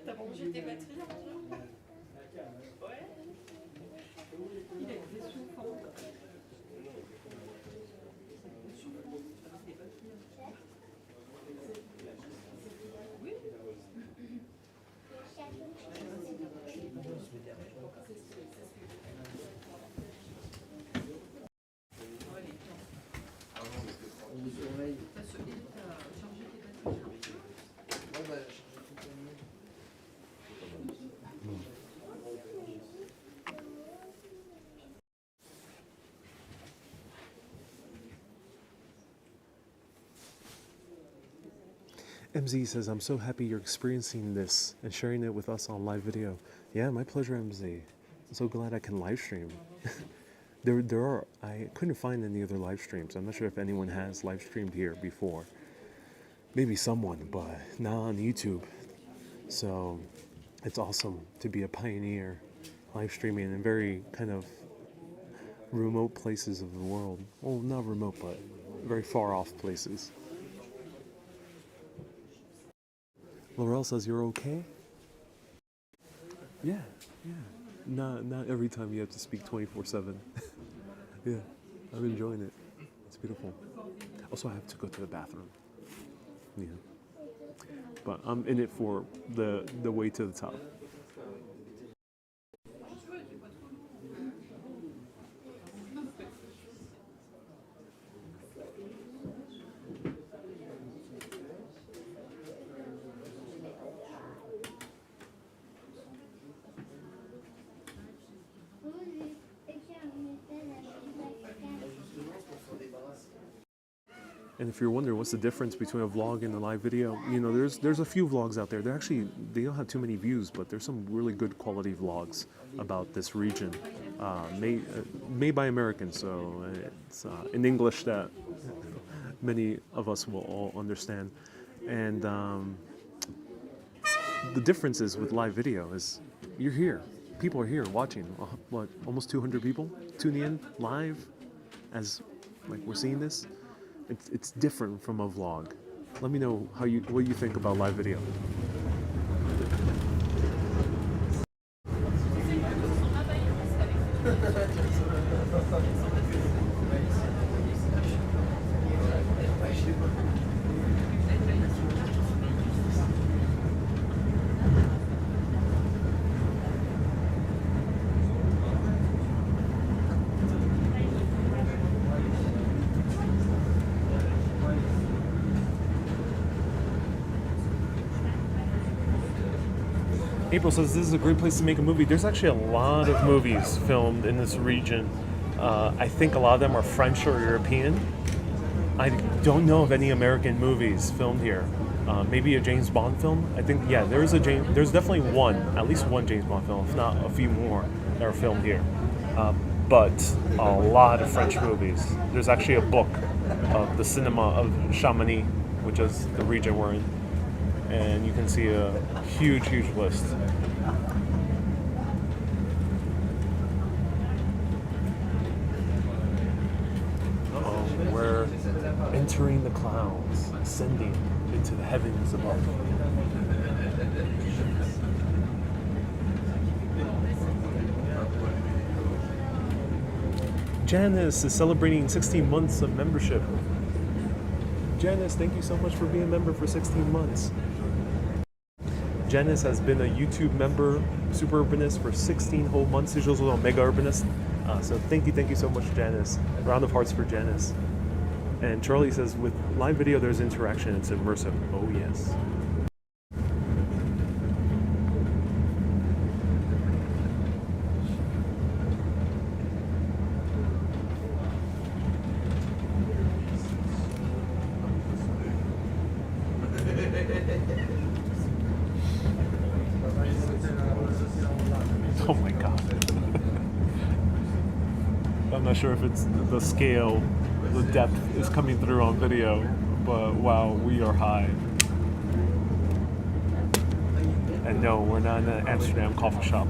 T'as branché tes batteries là? Ouais. Il a été souffrant. Oui. MZ says, I'm so happy you're experiencing this and sharing it with us on live video. Yeah, my pleasure, MZ. I'm so glad I can live stream. I couldn't find any other live streams. I'm not sure if anyone has live streamed here before. Maybe someone, but not on YouTube. So it's awesome to be a pioneer live streaming in very kind of remote places of the world. Well, not remote, but very far off places. Laurel says you're okay? Yeah. Not every time you have to speak 24/7. Yeah, I'm enjoying it. It's beautiful. Also, I have to go to the bathroom. Yeah. But I'm in it for the way to the top. And if you're wondering what's the difference between a vlog and a live video, you know, there's a few vlogs out there. They don't have too many views, but there's some really good quality vlogs about this region, made by Americans. So it's in English that many of us will all understand. And the difference is with live video is you're here. People are here watching. What, almost 200 people tuning in live as like we're seeing this. It's different from a vlog. Let me know what you think about live video. April says this is a great place to make a movie. There's actually a lot of movies filmed in this region. I think a lot of them are French or European. I don't know of any American movies filmed here. Maybe a James Bond film. I think, yeah, there's definitely at least one James Bond film, if not a few more that are filmed here. But a lot of French movies. There's actually a book of the cinema of Chamonix, which is the region we're in. And you can see a huge list. We're entering the clouds, ascending into the heavens above. Janice is celebrating 16 months of membership. Janice, thank you so much for being a member for 16 months. Janice has been a YouTube member, Super Urbanist, for 16 whole months. She's also a Mega Urbanist. So thank you so much, Janice. Round of hearts for Janice. And Charlie says, with live video, there's interaction. It's immersive. Oh, yes. Oh my god. I'm not sure if it's the scale, the depth is coming through on video, but wow, we are high. And no, we're not in an Amsterdam coffee shop.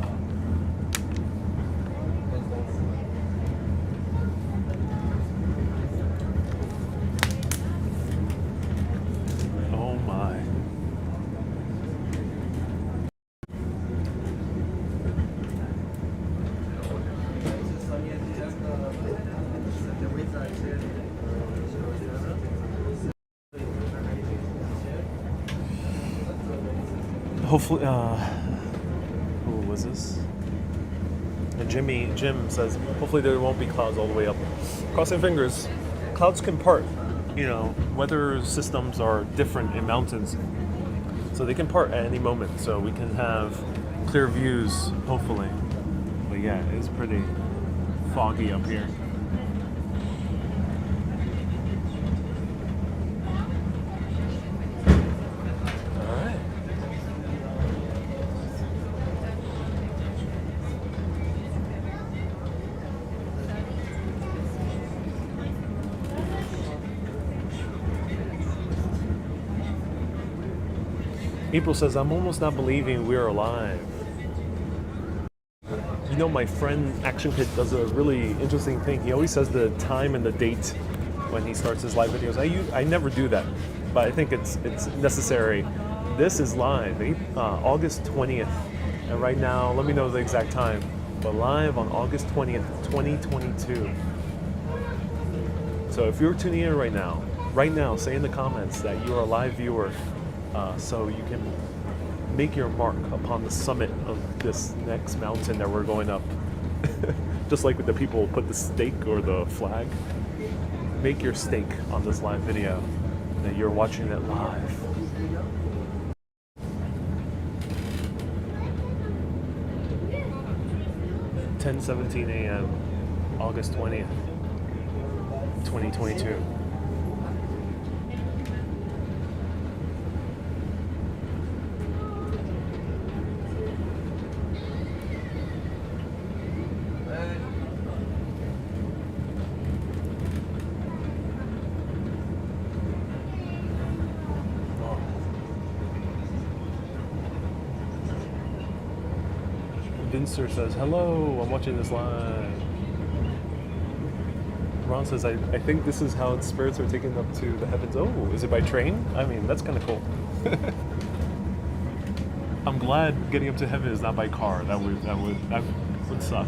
hopefully, who was this? And Jim says, hopefully there won't be clouds all the way up. Crossing fingers. Clouds can part. You know, weather systems are different in mountains, so they can part at any moment. So we can have clear views, hopefully. But yeah, it's pretty foggy up here. April says, I'm almost not believing we're alive. You know, my friend Action Kid does a really interesting thing. He always says the time and the date when he starts his live videos. I never do that, but I think it's necessary. This is live, August 20th. And right now, let me know the exact time, but live on August 20th, 2022. So if you're tuning in right now, say in the comments that you are a live viewer, so you can make your mark upon the summit of this next mountain that we're going up. Just like with the people put the stake or the flag. Make your stake on this live video that you're watching it live. (10:17 a.m. August 20th, 2022. Vincer says, hello, I'm watching this live. Ron says, I think this is how spirits are taken up to the heavens. Oh, is it by train? I mean, that's kind of cool. I'm glad getting up to heaven is not by car. That would suck.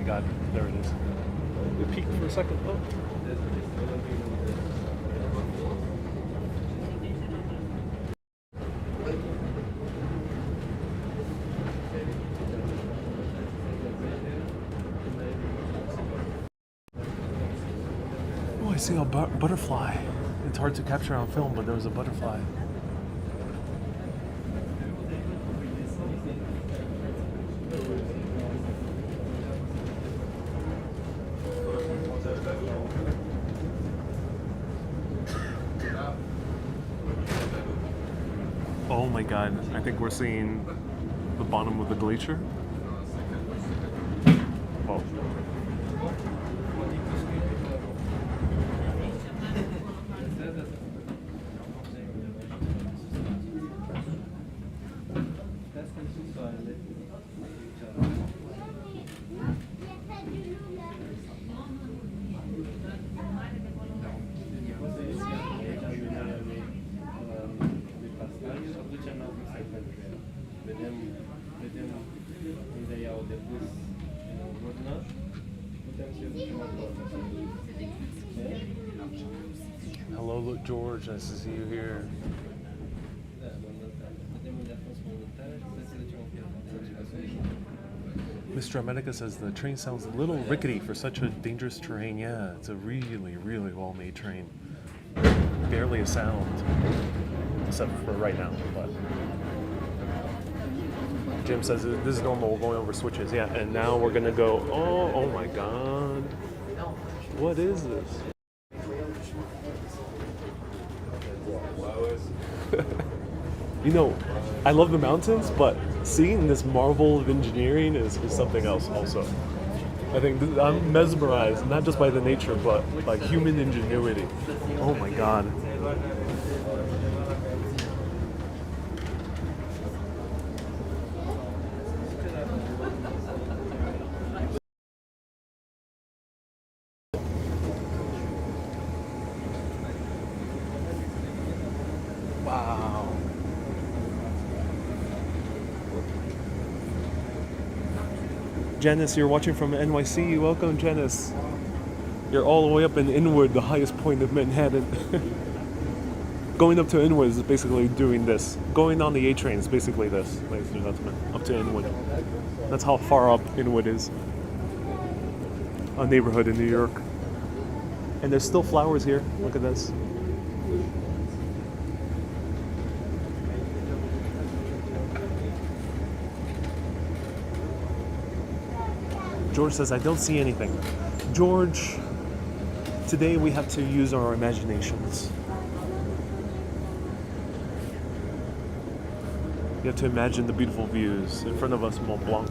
God, there it is. It peaked for a second. Oh. Oh, I see a butterfly. It's hard to capture on film, but there was a butterfly. Oh my God, I think we're seeing the bottom of the glacier. Oh. Hello, George. Nice to see you here. Mr. America says the train sounds a little rickety for such a dangerous terrain. Yeah, it's a really, really well-made train. Barely a sound, except for right now. But Jim says this is normal. We're going over switches. Yeah, and now we're gonna go. Oh my God! What is this? You know, I love the mountains, but seeing this marvel of engineering is something else also. I think I'm mesmerized, not just by the nature, but by human ingenuity. Oh my God. Wow. Janice, you're watching from NYC. Welcome, Janice. You're all the way up in Inwood, the highest point of Manhattan. Going up to Inwood is basically doing this. Going on the A train is basically this, ladies and gentlemen. Up to Inwood. That's how far up Inwood is. A neighborhood in New York. And there's still flowers here. Look at this. George says, I don't see anything. George, today we have to use our imaginations. You have to imagine the beautiful views. In front of us, Mont Blanc.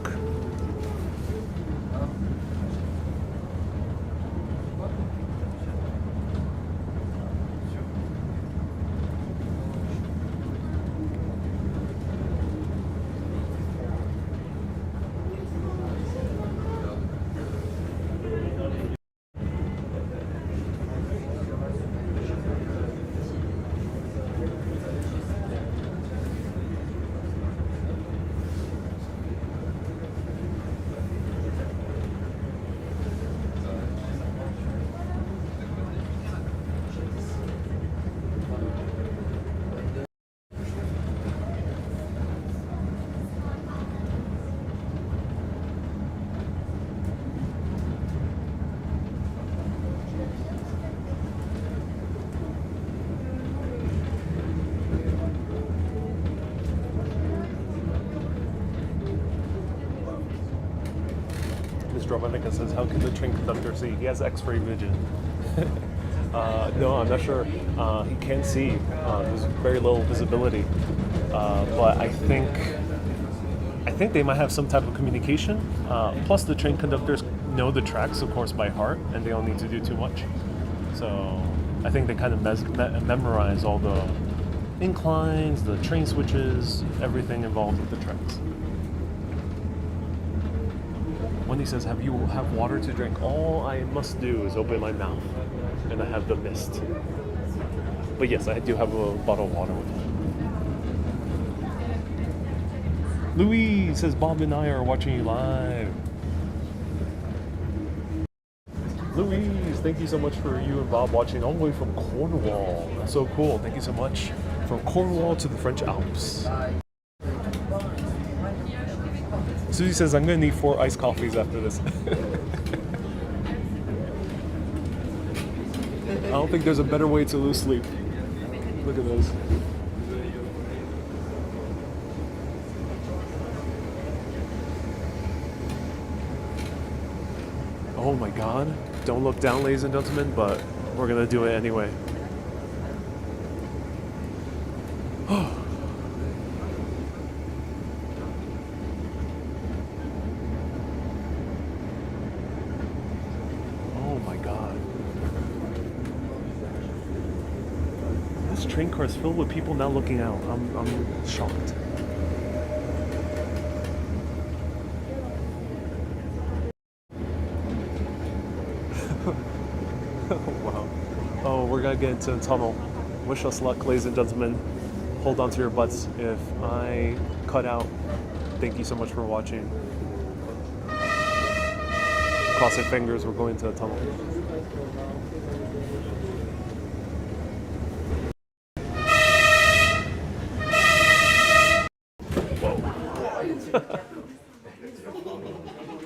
Dramatica says, how can the train conductor see? He has x-ray vision. No, I'm not sure. He can't see. There's very little visibility. But I think they might have some type of communication. Plus the train conductors know the tracks, of course, by heart, and they don't need to do too much. So I think they kind of memorize all the inclines, the train switches, everything involved with the tracks. Wendy says, have water to drink? All I must do is open my mouth, and I have the mist. But yes, I do have a bottle of water with me. Louis says, Bob and I are watching you live. Louise, thank you so much for you and Bob watching all the way from Cornwall. That's so cool. Thank you so much. From Cornwall to the French Alps. Susie says, I'm going to need 4 iced coffees after this. I don't think there's a better way to lose sleep. Look at those. Oh my god. Don't look down, ladies and gentlemen, but we're going to do it anyway. Train car is filled with people now looking out. I'm shocked. Wow. Oh, we're gonna get into a tunnel. Wish us luck, ladies and gentlemen. Hold on to your butts. If I cut out, thank you so much for watching. Cross your fingers, we're going to a tunnel.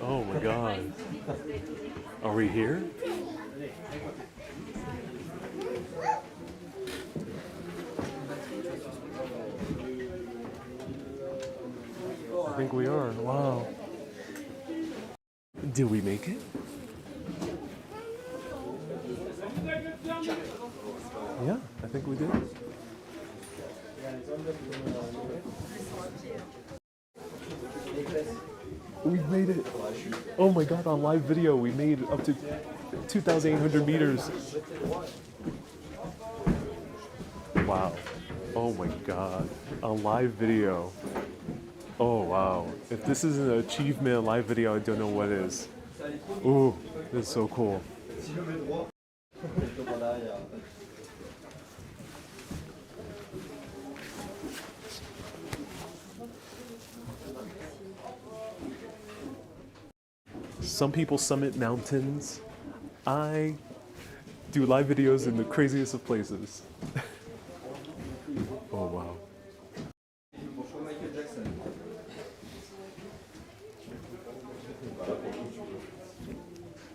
Oh my god. Are we here? I think we are. Wow. Did we make it? Yeah, I think we did. We made it. Oh my god, on live video, we made up to 2,800 meters. Wow. Oh my god. On live video. Oh wow. If this is an achievement on live video, I don't know what is. Ooh, this is so cool. Some people summit mountains. I do live videos in the craziest of places. Oh wow.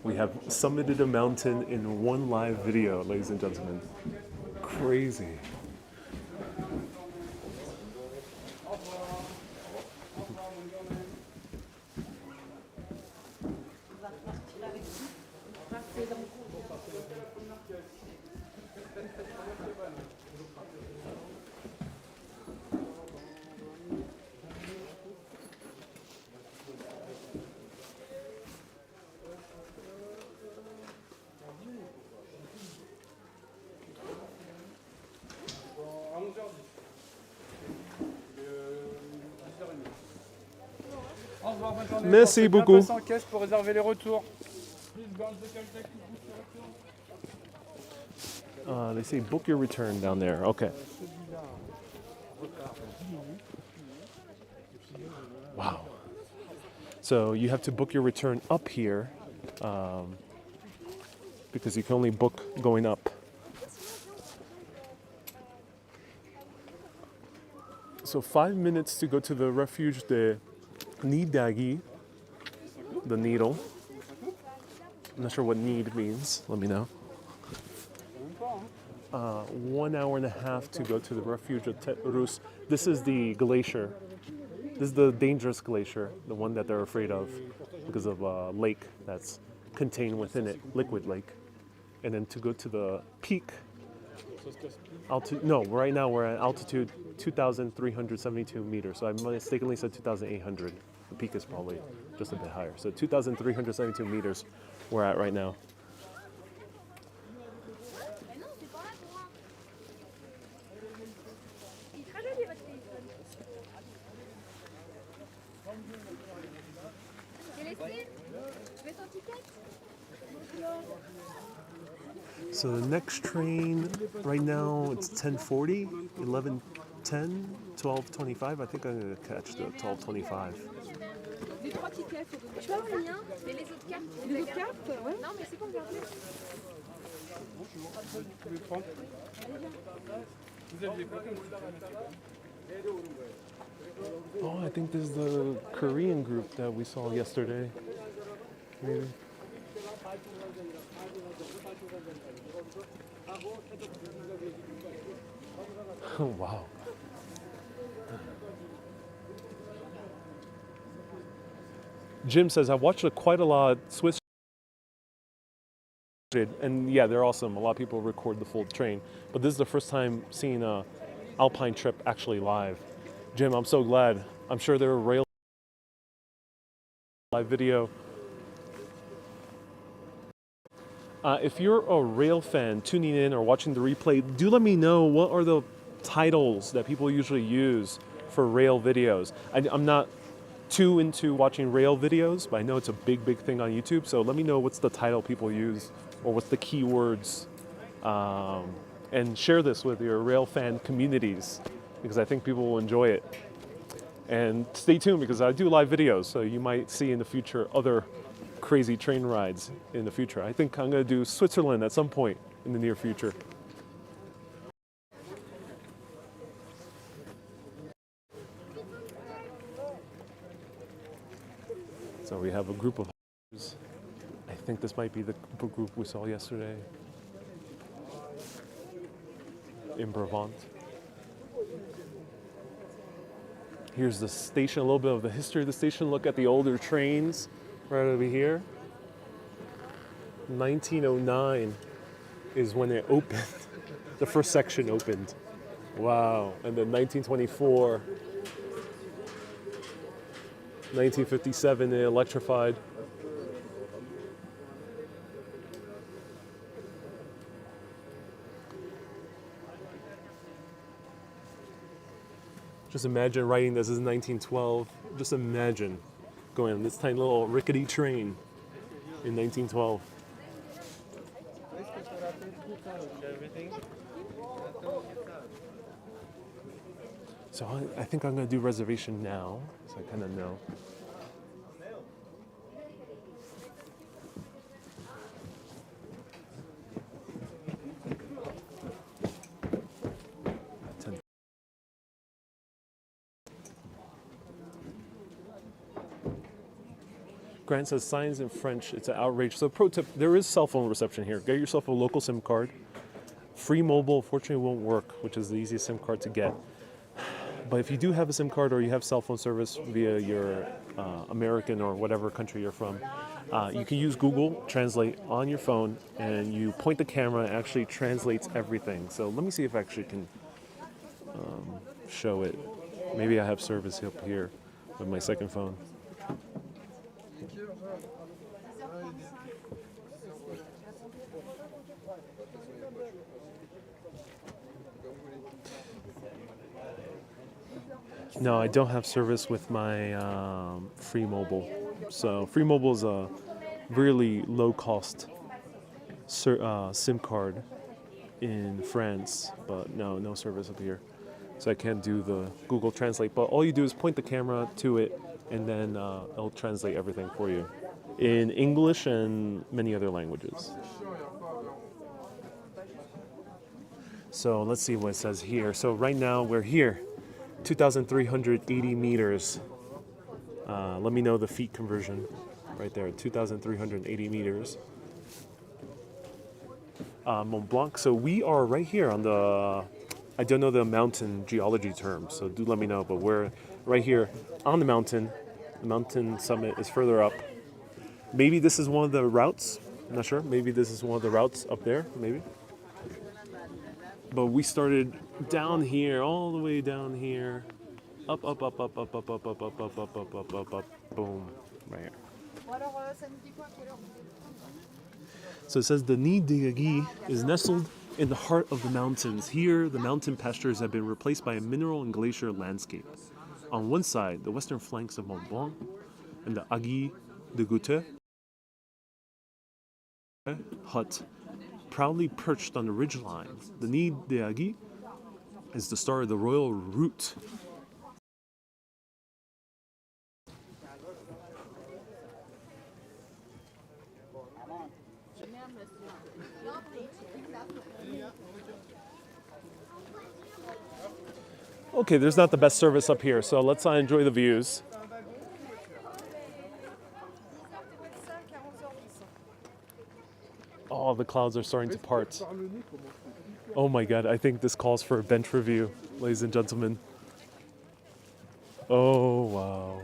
We have summited a mountain in one live video, ladies and gentlemen. Crazy. Au revoir, bonne journée. Merci Pensez bien beaucoup. passer en caisse pour réserver les retours. They say book your return down there. Okay. Wow. So you have to book your return up here because you can only book going up. So 5 minutes to go to the refuge de Nidagi, the needle. I'm not sure what need means. Let me know. 1 hour and a half to go to the refuge of Rus. This is the glacier. This is the dangerous glacier, the one that they're afraid of because of a lake that's contained within it, liquid lake. And then to go to the peak, right now we're at altitude 2,372 meters. So I mistakenly said 2,800. The peak is probably just a bit higher. So 2,372 meters we're at right now. So the next train right now it's 10:40, 11:10, 12:25. I think I'm gonna catch the 12:25. Les 3 tickets, faut donner. Je peux avoir le mien, mais les autres cartes. Les autres cartes, ouais. Non, mais c'est bon, regardez. Oh, I think this is the Korean group that we saw yesterday. Maybe. Oh, wow. Jim says, I've watched quite a lot of Swiss, and yeah, they're awesome. A lot of people record the full train, but this is the first time seeing a Alpine trip actually live. Jim, I'm so glad. I'm sure there are rail live video. If you're a rail fan tuning in or watching the replay, do let me know what are the titles that people usually use for rail videos. I'm not too into watching rail videos, but I know it's a big, big thing on YouTube. So let me know what's the title people use or what's the keywords. And share this with your rail fan communities because I think people will enjoy it. And stay tuned because I do live videos, so you might see in the future other crazy train rides in the future. I think I'm going to do Switzerland at some point in the near future. So we have a group of hikers. I think this might be the group we saw yesterday in Brabant. Here's the station, a little bit of the history of the station. Look at the older trains right over here. 1909 is when it opened. The first section opened. Wow. And then 1924. 1957 they electrified. Just imagine writing this is 1912. Just imagine going on this tiny little rickety train in 1912. So I think I'm going to do reservation now, so I kind of know. Grant says signs in French. It's an outrage. So pro tip, there is cell phone reception here. Get yourself a local SIM card. Free mobile, fortunately, won't work, which is the easiest SIM card to get. But if you do have a SIM card or you have cell phone service via your American or whatever country you're from, you can use Google Translate on your phone, and you point the camera, it actually translates everything. So let me see if I actually can show it. Maybe I have service up here with my second phone. No, I don't have service with my free mobile. So free mobile is a really low cost SIM card in France, but no service up here. So I can't do the Google Translate. But all you do is point the camera to it, and then it'll translate everything for you in English and many other languages. So let's see what it says here. So right now we're here. 2,380 meters. Let me know the feet conversion right there, 2,380 meters. Mont Blanc. So we are right here on the, I don't know the mountain geology term, so do let me know, but we're right here on the mountain. The mountain summit is further up. Maybe this is one of the routes. I'm not sure. Maybe this is one of the routes up there, maybe. But we started down here, all the way down here, up, boom, right here. So it says the Nid de Gagui is nestled in the heart of the mountains. Here, the mountain pastures have been replaced by a mineral and glacier landscape. On one side, the western flanks of Mont Blanc and the Aiguille de Goutte hut, proudly perched on the ridgeline. The Nid de Gagui is the star of the royal route. Okay, there's not the best service up here, so let's enjoy the views. Oh, the clouds are starting to part. Oh my god, I think this calls for a bench review, ladies and gentlemen. Oh wow.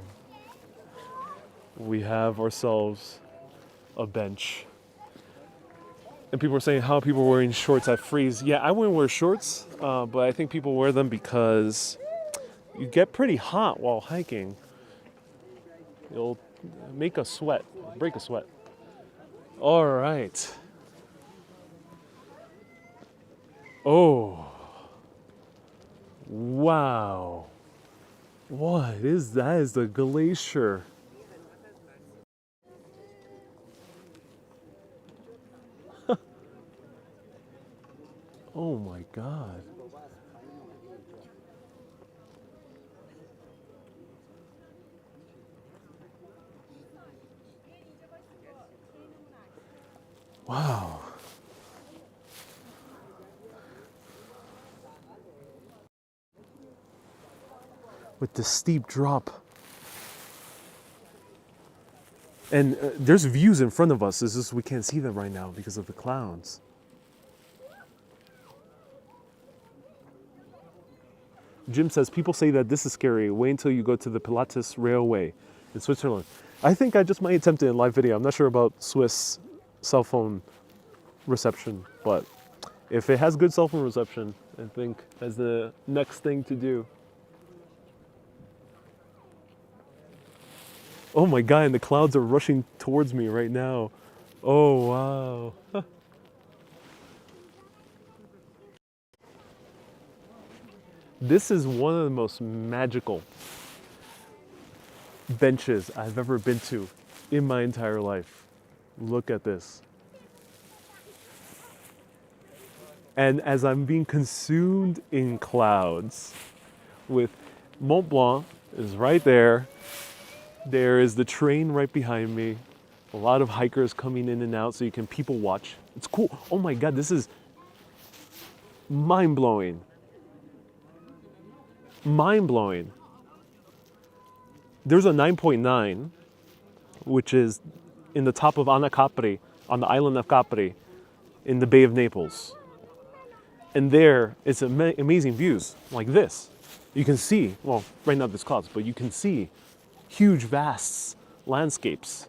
We have ourselves a bench. And people are saying how people are wearing shorts at freeze. Yeah, I wouldn't wear shorts, but I think people wear them because you get pretty hot while hiking. It'll make a sweat, break a sweat. All right. Oh. Wow. What is that? Is the glacier. Oh my god. Wow. With the steep drop. And there's views in front of us. It's just we can't see them right now because of the clouds. Jim says, people say that this is scary. Wait until you go to the Pilatus Railway in Switzerland. I think I just might attempt it in live video. I'm not sure about Swiss cell phone reception, but if it has good cell phone reception, I think that's the next thing to do. Oh my god, and the clouds are rushing towards me right now. Oh wow. This is one of the most magical benches I've ever been to in my entire life. Look at this. And as I'm being consumed in clouds, with Mont Blanc is right there. There is the train right behind me. A lot of hikers coming in and out so you can people watch. It's cool. Oh my god, this is mind-blowing. Mind-blowing. There's a 9.9 which is in the top of Anacapri, on the island of Capri, in the Bay of Naples. And there it's amazing views like this. You can see, well, right now there's clouds, but you can see huge, vast landscapes.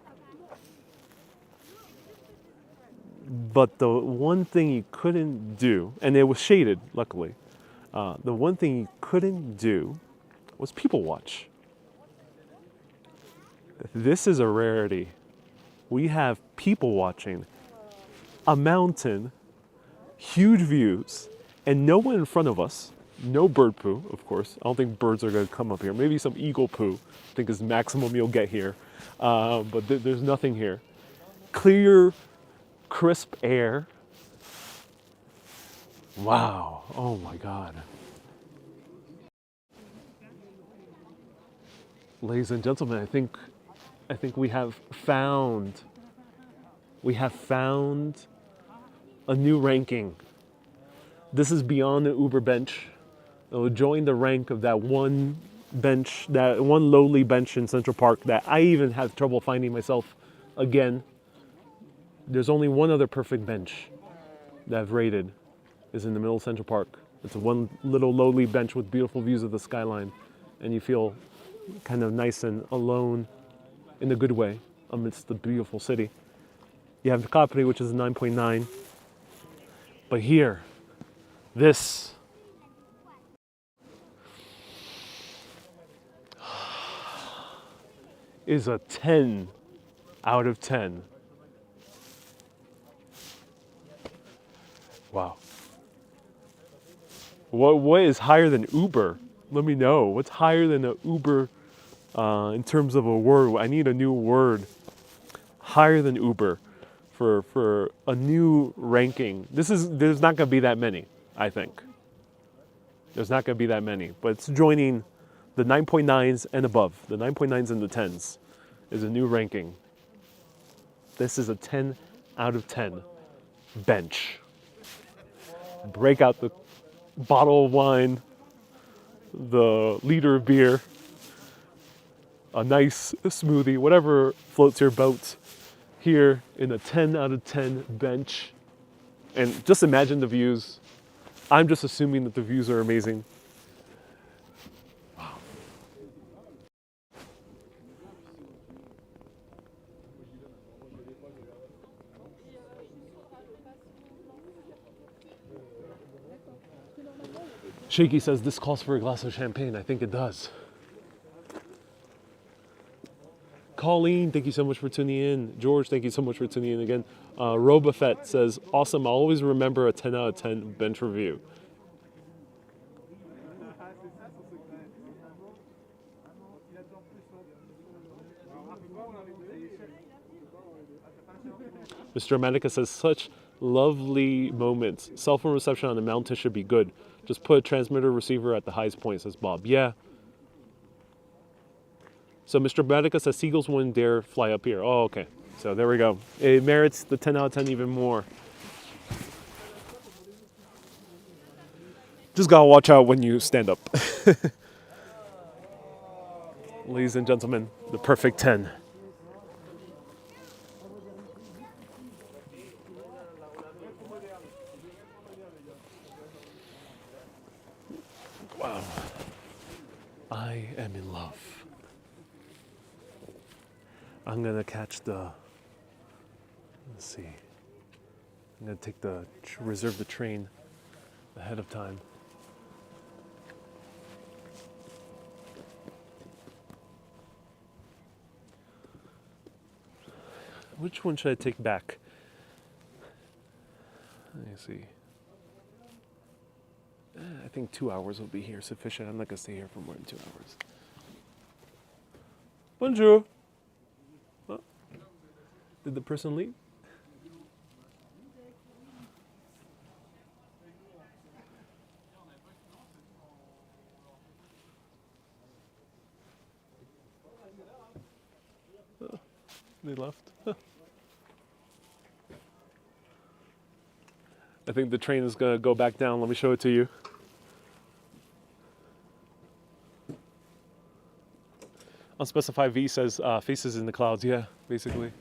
But the one thing you couldn't do, and it was shaded, luckily, the one thing you couldn't do was people watch. This is a rarity. We have people watching a mountain, huge views, and no one in front of us. No bird poo, of course. I don't think birds are going to come up here. Maybe some eagle poo, I think is the maximum you'll get here. But there's nothing here. Clear, crisp air. Wow. Oh my God. Ladies and gentlemen, I think we have found a new ranking. This is beyond the Uber bench. It will join the rank of that one bench, that one lowly bench in Central Park that I even have trouble finding myself again. There's only one other perfect bench that I've rated, is in the middle of Central Park. It's a one little lowly bench with beautiful views of the skyline, and you feel kind of nice and alone in a good way amidst the beautiful city. You have Capri, which is a 9.9, but here, this is a 10 out of 10. Wow. What is higher than Uber? Let me know. What's higher than an Uber in terms of a word? I need a new word. Higher than Uber for a new ranking. There's not going to be that many, I think. There's not going to be that many. But it's joining the 9.9s and above. The 9.9s and the 10s is a new ranking. This is a 10 out of 10 bench. Break out the bottle of wine, the liter of beer, a nice smoothie, whatever floats your boat, here in a 10 out of 10 bench. And just imagine the views. I'm just assuming that the views are amazing. Wow. Shaky says this calls for a glass of champagne. I think it does. Colleen, thank you so much for tuning in. George, thank you so much for tuning in again. Robafett says, awesome, I'll always remember a 10 out of 10 bench review. Mr. Amanica says, such lovely moments. Cell phone reception on the mountain should be good. Just put a transmitter receiver at the highest point, says Bob. Yeah. So Mr. Amatica says, seagulls wouldn't dare fly up here. Oh, okay. So there we go. It merits the 10 out of 10 even more. Just gotta watch out when you stand up. Ladies and gentlemen, the perfect 10. Wow. I am in love. I'm gonna catch the, let's see. I'm gonna take reserve the train ahead of time. Which one should I take back? Let me see. I think 2 hours will be here sufficient. I'm not gonna stay here for more than 2 hours. Bonjour. Oh. Did the person leave? Oh, they left. I think the train is gonna go back down. Let me show it to you. unspecified V says faces in the clouds. Yeah, basically.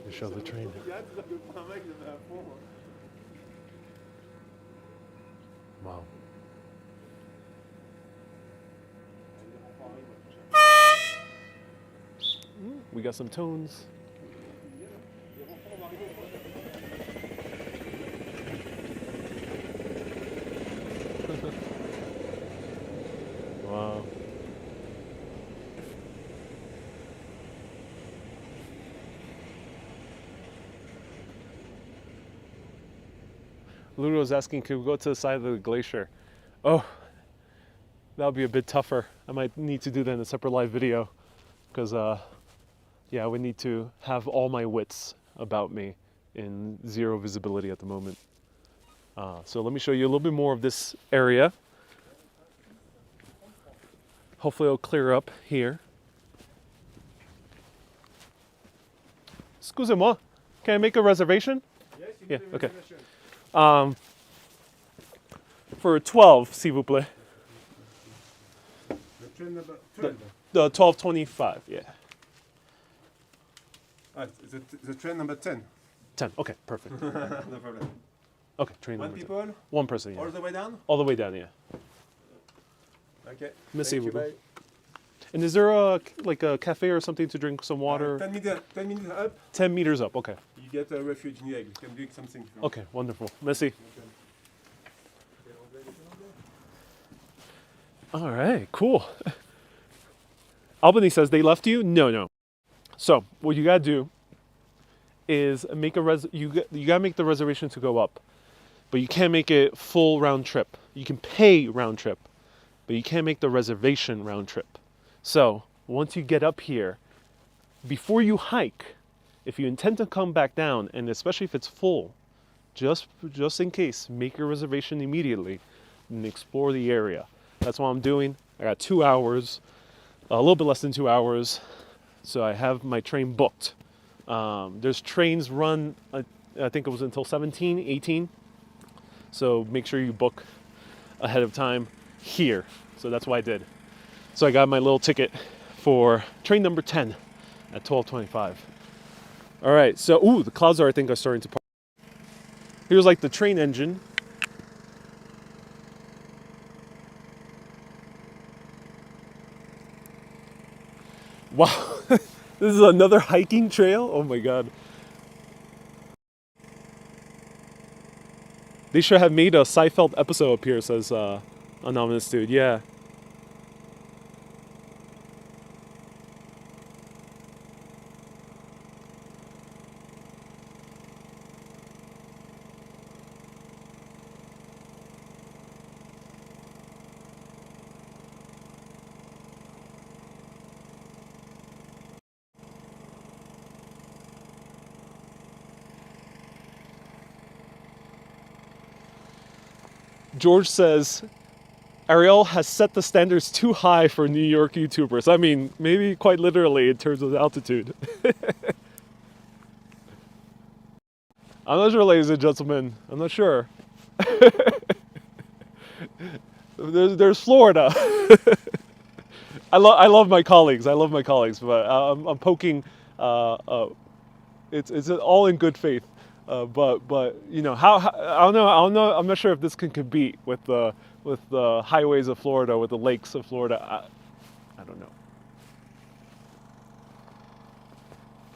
To show the train. Wow. We got some tones. Wow. Ludo was asking, could we go to the side of the glacier? Oh, that would be a bit tougher. I might need to do that in a separate live video because, yeah, I would need to have all my wits about me in zero visibility at the moment. So let me show you a little bit more of this area. Hopefully it'll clear up here. Excusez-moi, can I make a reservation? Yes, you Yeah, need a okay. reservation. For 12, s'il vous plaît. The train number 12. The 1225, yeah. The train number 10. 10, okay, perfect. No problem. Okay, train One number 10. people, One person, yeah. all the way down? All the way down, yeah. Okay. Merci Thank you, beaucoup. bye. And is there a cafe or something to drink some water? 10 minutes up, 10 meters up, okay. you get a refuge in the egg. You can drink something. if you want. Okay, wonderful. Merci. All right, cool. Albany says they left you? No. So what you gotta do is make you gotta make the reservation to go up, but you can't make it full round trip. You can pay round trip, but you can't make the reservation round trip. So once you get up here, before you hike, if you intend to come back down, and especially if it's full, just in case, make your reservation immediately and explore the area. That's what I'm doing. I got 2 hours, a little bit less than 2 hours, so I have my train booked. There's trains run, I think it was until 17, 18, so make sure you book ahead of time here. So that's what I did. So I got my little ticket for train number 10 at 12:25. All right, so, ooh, the clouds I think are starting to part. Here's like the train engine. Wow, this is another hiking trail? Oh my God. They should have made a Seinfeld episode appear, says Anonymous Dude, yeah. George says, Ariel has set the standards too high for New York YouTubers. I mean, maybe quite literally in terms of altitude. I'm not sure, ladies and gentlemen. I'm not sure. There's Florida. I love my colleagues. But I'm poking. It's all in good faith. But you know how I don't know. I'm not sure if this can compete with the highways of Florida, with the lakes of Florida. I don't know.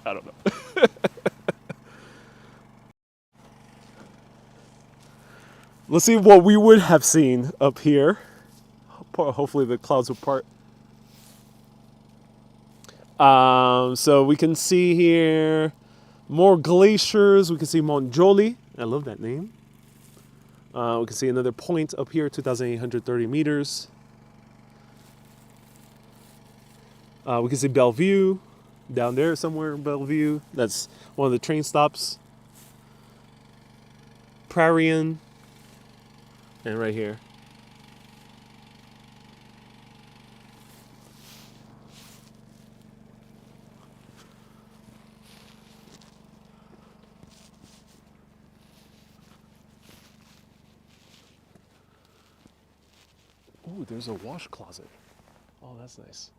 I don't know. Let's see what we would have seen up here. Hopefully the clouds will part. So we can see here more glaciers. We can see Mont Blanc. I love that name. We can see another point up here, 2,830 meters. We can see Bellevue down there somewhere. Bellevue. That's one of the train stops. Prairie. And right here. Ooh, there's a wash closet. Oh, that's nice.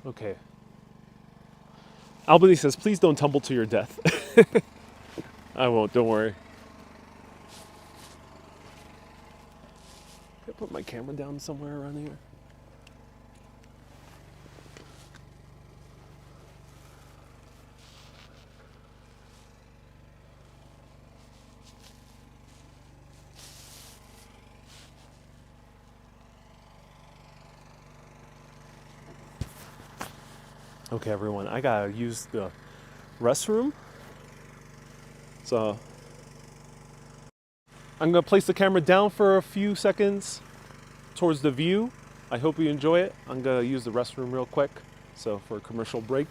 Okay. Albany says, please don't tumble to your death. I won't, don't worry. Can I put my camera down somewhere around here? Okay, everyone, I gotta use the restroom. So I'm gonna place the camera down for a few seconds towards the view. I hope you enjoy it. I'm gonna use the restroom real quick. So for a commercial break.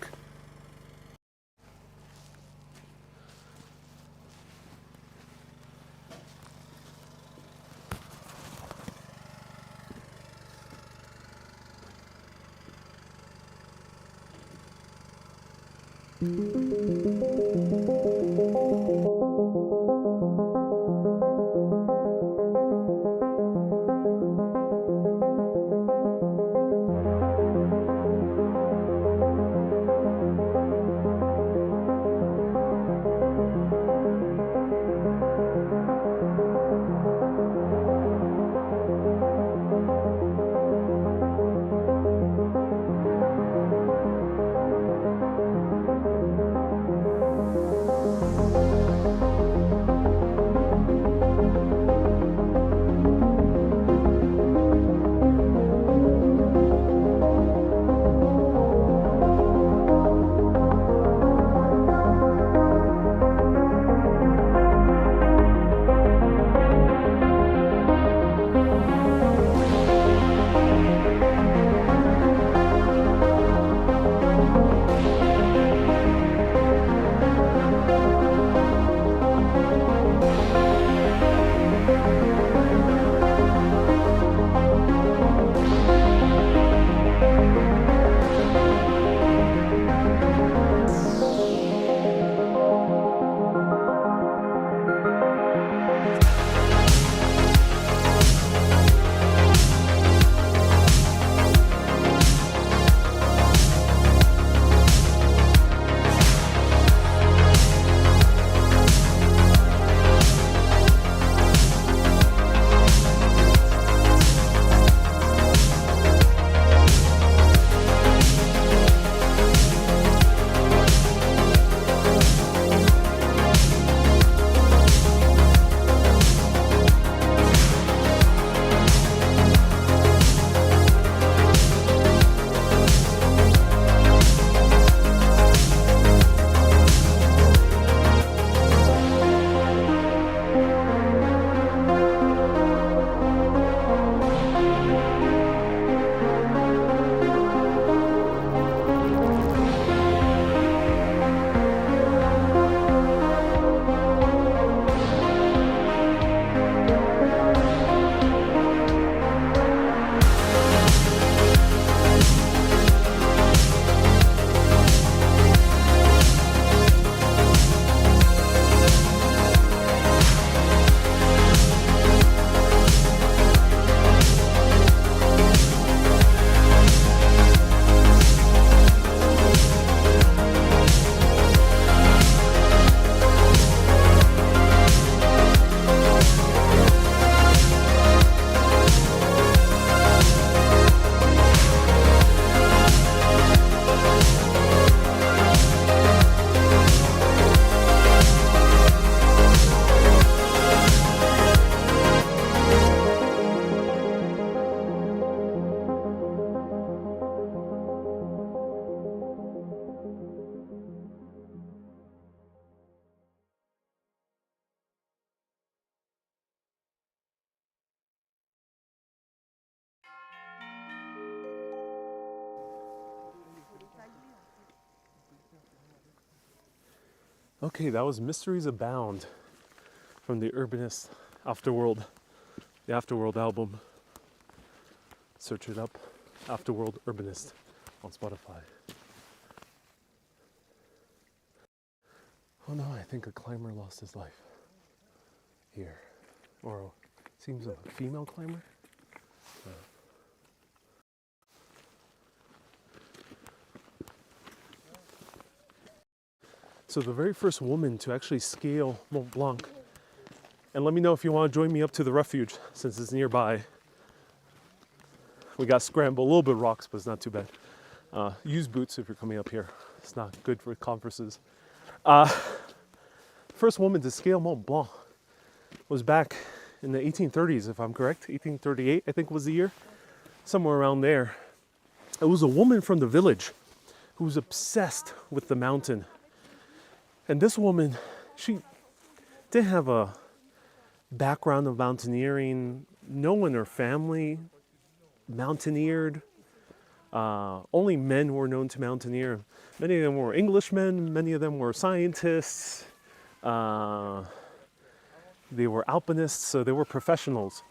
Okay, that was Mysteries Abound from the Urbanist Afterworld, the Afterworld album. Search it up, Afterworld Urbanist on Spotify. Oh no, I think a climber lost his life here. Or seems a female climber. So the very first woman to actually scale Mont Blanc, and let me know if you want to join me up to the refuge since it's nearby. We got scrambled, a little bit of rocks, but it's not too bad. Use boots if you're coming up here. It's not good for conferences. First woman to scale Mont Blanc was back in the 1830s, if I'm correct. 1838, I think was the year. Somewhere around there. It was a woman from the village who was obsessed with the mountain. And this woman, she didn't have a background of mountaineering. No one in her family mountaineered. Only men were known to mountaineer. Many of them were Englishmen, many of them were scientists. They were alpinists, so they were professionals.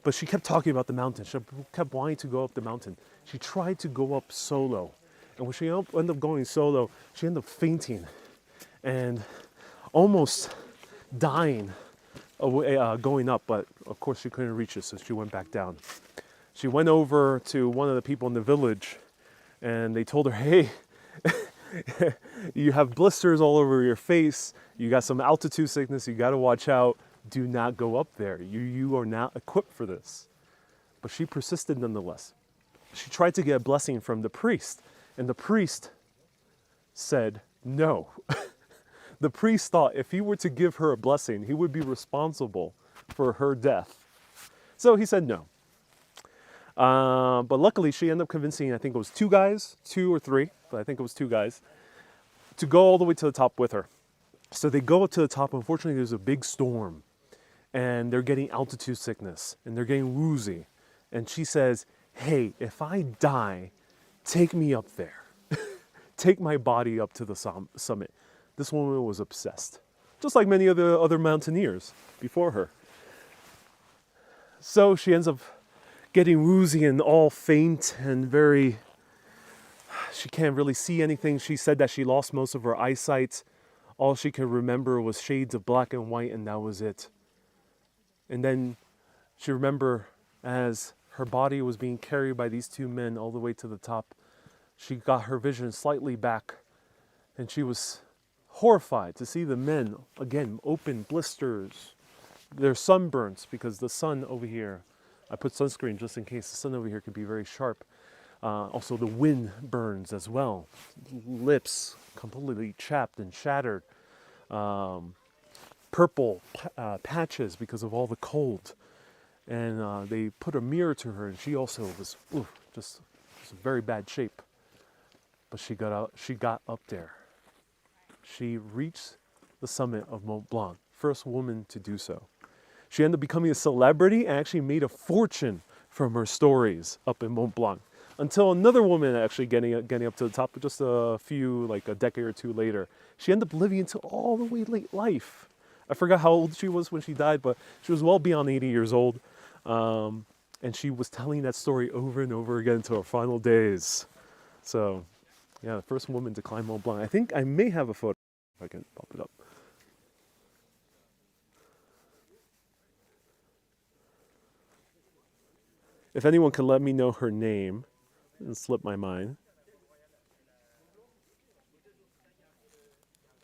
But she kept talking about the mountain. She kept wanting to go up the mountain. She tried to go up solo. And when she ended up going solo, she ended up fainting and almost dying going up. But of course she couldn't reach it, so she went back down. She went over to one of the people in the village and they told her, hey, you have blisters all over your face. You got some altitude sickness. You got to watch out. Do not go up there. You are not equipped for this. But she persisted nonetheless. She tried to get a blessing from the priest. And the priest said no. The priest thought if he were to give her a blessing, he would be responsible for her death. So he said no. But luckily, she ended up convincing, I think it was two or three, but I think it was two guys, to go all the way to the top with her. So they go up to the top. Unfortunately, there's a big storm, and they're getting altitude sickness, and they're getting woozy. And she says, hey, if I die, take me up there. Take my body up to the summit. This woman was obsessed, just like many of the other mountaineers before her. So she ends up getting woozy and all faint and she can't really see anything. She said that she lost most of her eyesight. All she could remember was shades of black and white, and that was it. And then she remembered as her body was being carried by these two men all the way to the top, she got her vision slightly back, and she was horrified to see the men, again, open blisters, their sunburns, because the sun over here, I put sunscreen just in case, the sun over here can be very sharp. Also the wind burns as well. Lips completely chapped and shattered. Purple patches because of all the cold. And they put a mirror to her, and she also was just in very bad shape. But she got up there. She reached the summit of Mont Blanc, first woman to do so. She ended up becoming a celebrity and actually made a fortune from her stories up in Mont Blanc. Until another woman actually getting up to the top, just a decade or two later. She ended up living into all the way late life. I forgot how old she was when she died, but she was well beyond 80 years old. And she was telling that story over and over again until her final days. So, yeah, the first woman to climb Mont Blanc. I think I may have a photo, if I can pop it up. If anyone can let me know her name, it slipped my mind.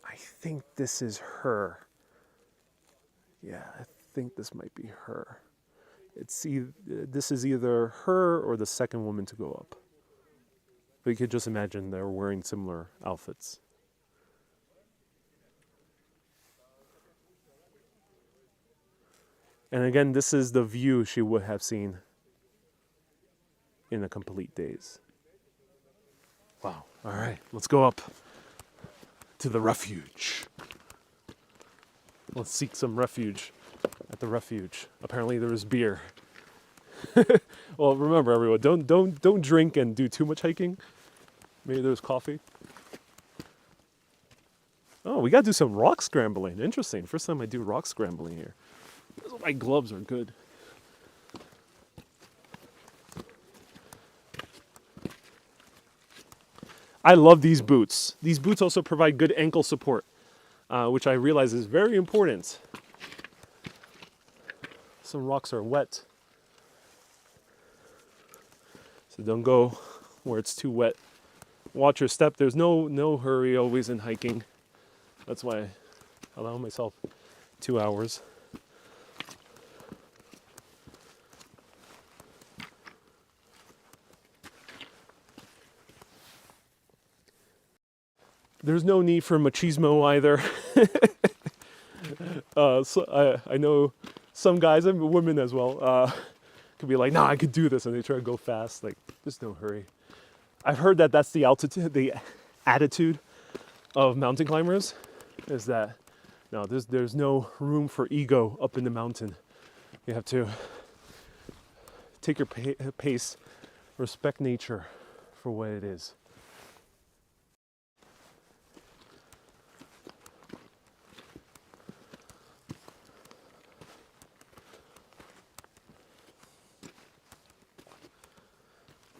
I think this is her. Yeah, I think this might be her. This is either her or the second woman to go up. But you could just imagine they're wearing similar outfits. And again, this is the view she would have seen in a complete daze. Wow. All right, let's go up to the refuge. Let's seek some refuge at the refuge. Apparently there is beer. Well, remember everyone, don't drink and do too much hiking. Maybe there's coffee. Oh, we gotta do some rock scrambling. Interesting. First time I do rock scrambling here. My gloves are good. I love these boots. These boots also provide good ankle support, which I realize is very important. Some rocks are wet, so don't go where it's too wet. Watch your step. There's no hurry always in hiking. That's why I allow myself 2 hours. There's no need for machismo either. So I know some guys and women as well could be like, "No, I could do this," and they try to go fast. Like, there's no hurry. I've heard that that's the altitude, the attitude of mountain climbers, is that no, there's no room for ego up in the mountain. You have to take your pace, respect nature for what it is.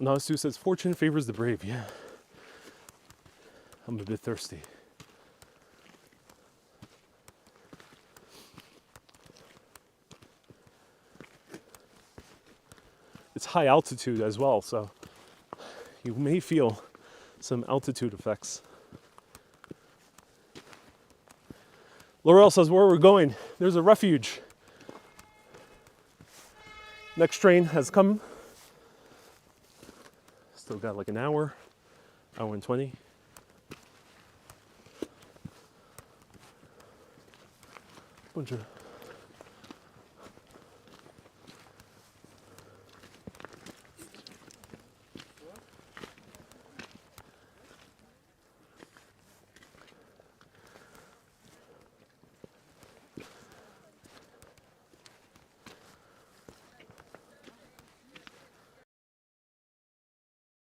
Nasu says, "Fortune favors the brave." Yeah. I'm a bit thirsty. It's high altitude as well, so you may feel some altitude effects. Laurel says, "Where we're going, there's a refuge." Next train has come. Still got like an hour and 20. Bunch of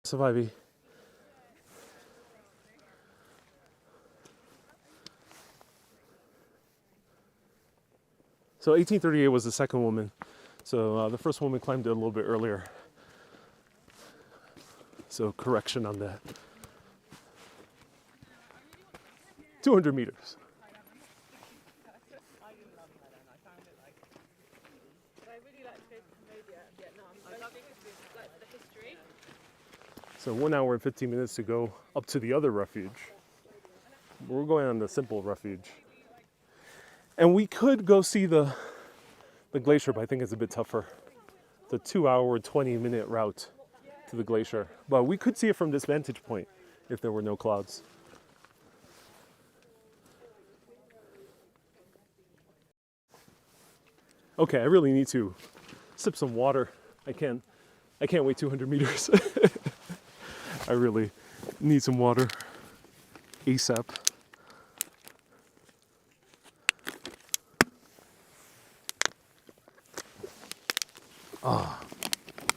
surviving. So 1838 was the second woman. So the first woman climbed it a little bit earlier. So correction on that. 200 meters. So 1 hour and 15 minutes to go up to the other refuge. We're going on the simple refuge. And we could go see the glacier, but I think it's a bit tougher. It's a 2 hour, 20-minute route to the glacier. But we could see it from this vantage point if there were no clouds. Okay, I really need to sip some water. I can't wait 200 meters. I really need some water ASAP.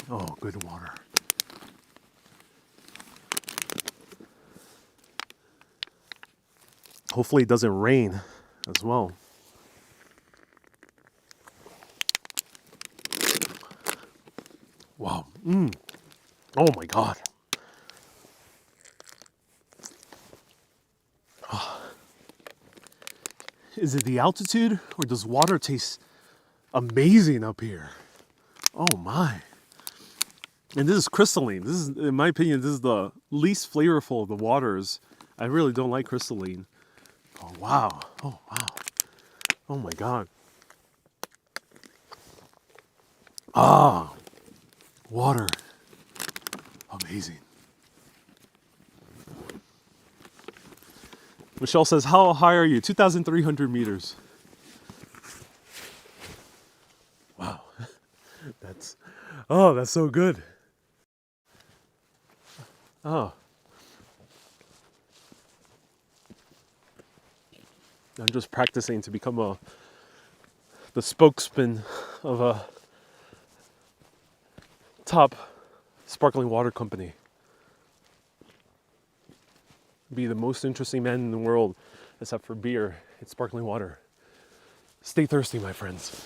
Oh, good water. Hopefully it doesn't rain as well. Wow. Oh my God. Is it the altitude, or does water taste amazing up here? Oh my. And this is crystalline. This is, in my opinion, this is the least flavorful of the waters. I really don't like crystalline. Oh wow. Oh wow. Oh my God. Water. Amazing. Michelle says, "How high are you?" 2,300 meters. Wow. That's so good. Oh. I'm just practicing to become the spokesman of a top sparkling water company. Be the most interesting man in the world except for beer. It's sparkling water. Stay thirsty, my friends.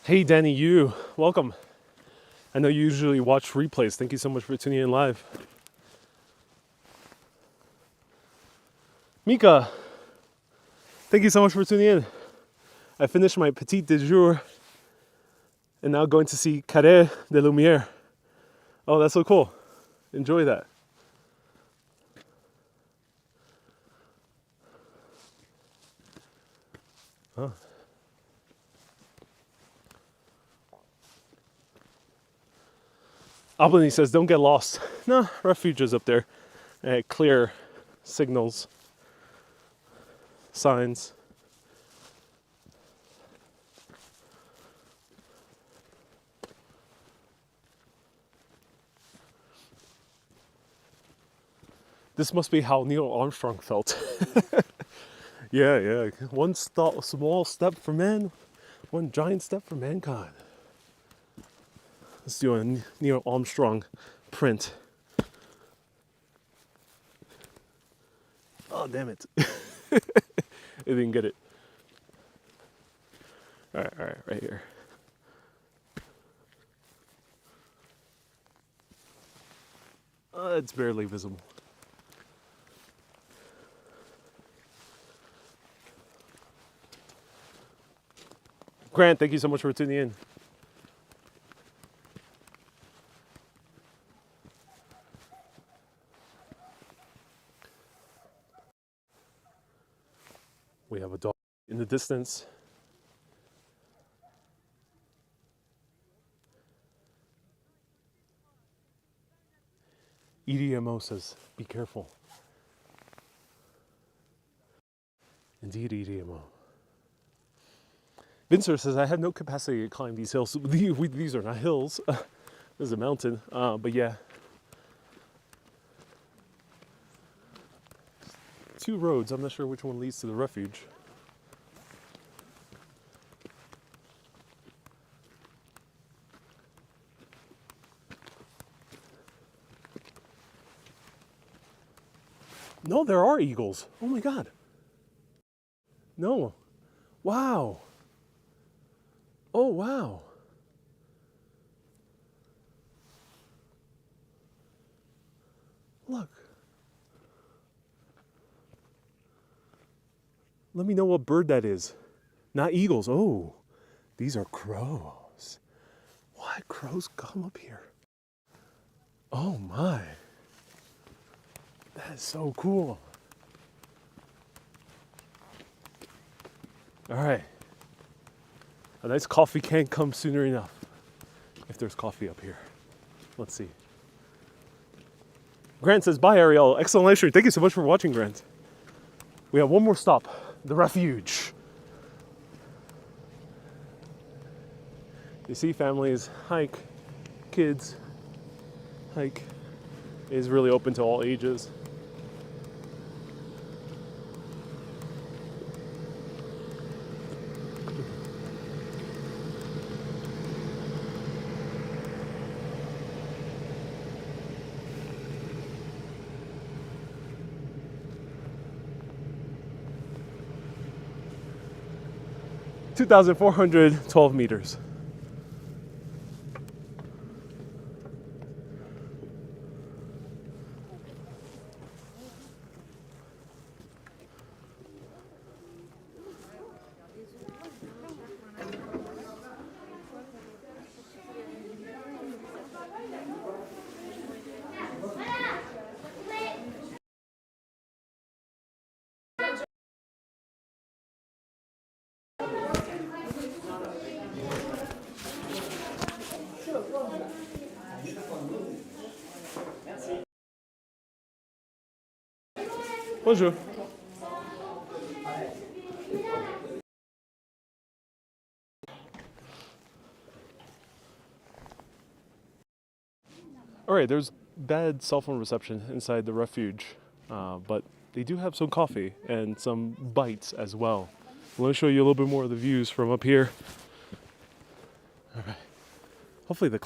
Hey, Danny, you, welcome. I know you usually watch replays. Thank you so much for tuning in live. Mika, thank you so much for tuning in. I finished my petit déjeuner and now going to see Carré de Lumière. Oh, that's so cool. Enjoy that. Huh. Albany says, don't get lost. No, refuge is up there. Clear signals, signs. This must be how Neil Armstrong felt. Yeah. One small step for man, one giant step for mankind. Let's do a Neil Armstrong print. Oh, damn it. It didn't get it. All right, right here. It's barely visible. Grant, thank you so much for tuning in. We have a dog in the distance. EDMO says, be careful. Indeed, EDMO. Vincer says, I have no capacity to climb these hills. These are not hills. This is a mountain. But yeah. Two roads. I'm not sure which one leads to the refuge. No, there are eagles. Oh my God. No. Wow. Oh, wow. Look. Let me know what bird that is. Not eagles. Oh, these are crows. Why crows come up here? Oh my. That is so cool. All right. A nice coffee can't come sooner enough. If there's coffee up here. Let's see. Grant says, bye, Ariel. Excellent live stream. Thank you so much for watching, Grant. We have one more stop. The refuge. You see, families hike, kids hike. It is really open to all ages. (2,412 meters). Bonjour. All right, there's bad cell phone reception inside the refuge, but they do have some coffee and some bites as well. Let me show you a little bit more of the views from up here. All right. Hopefully the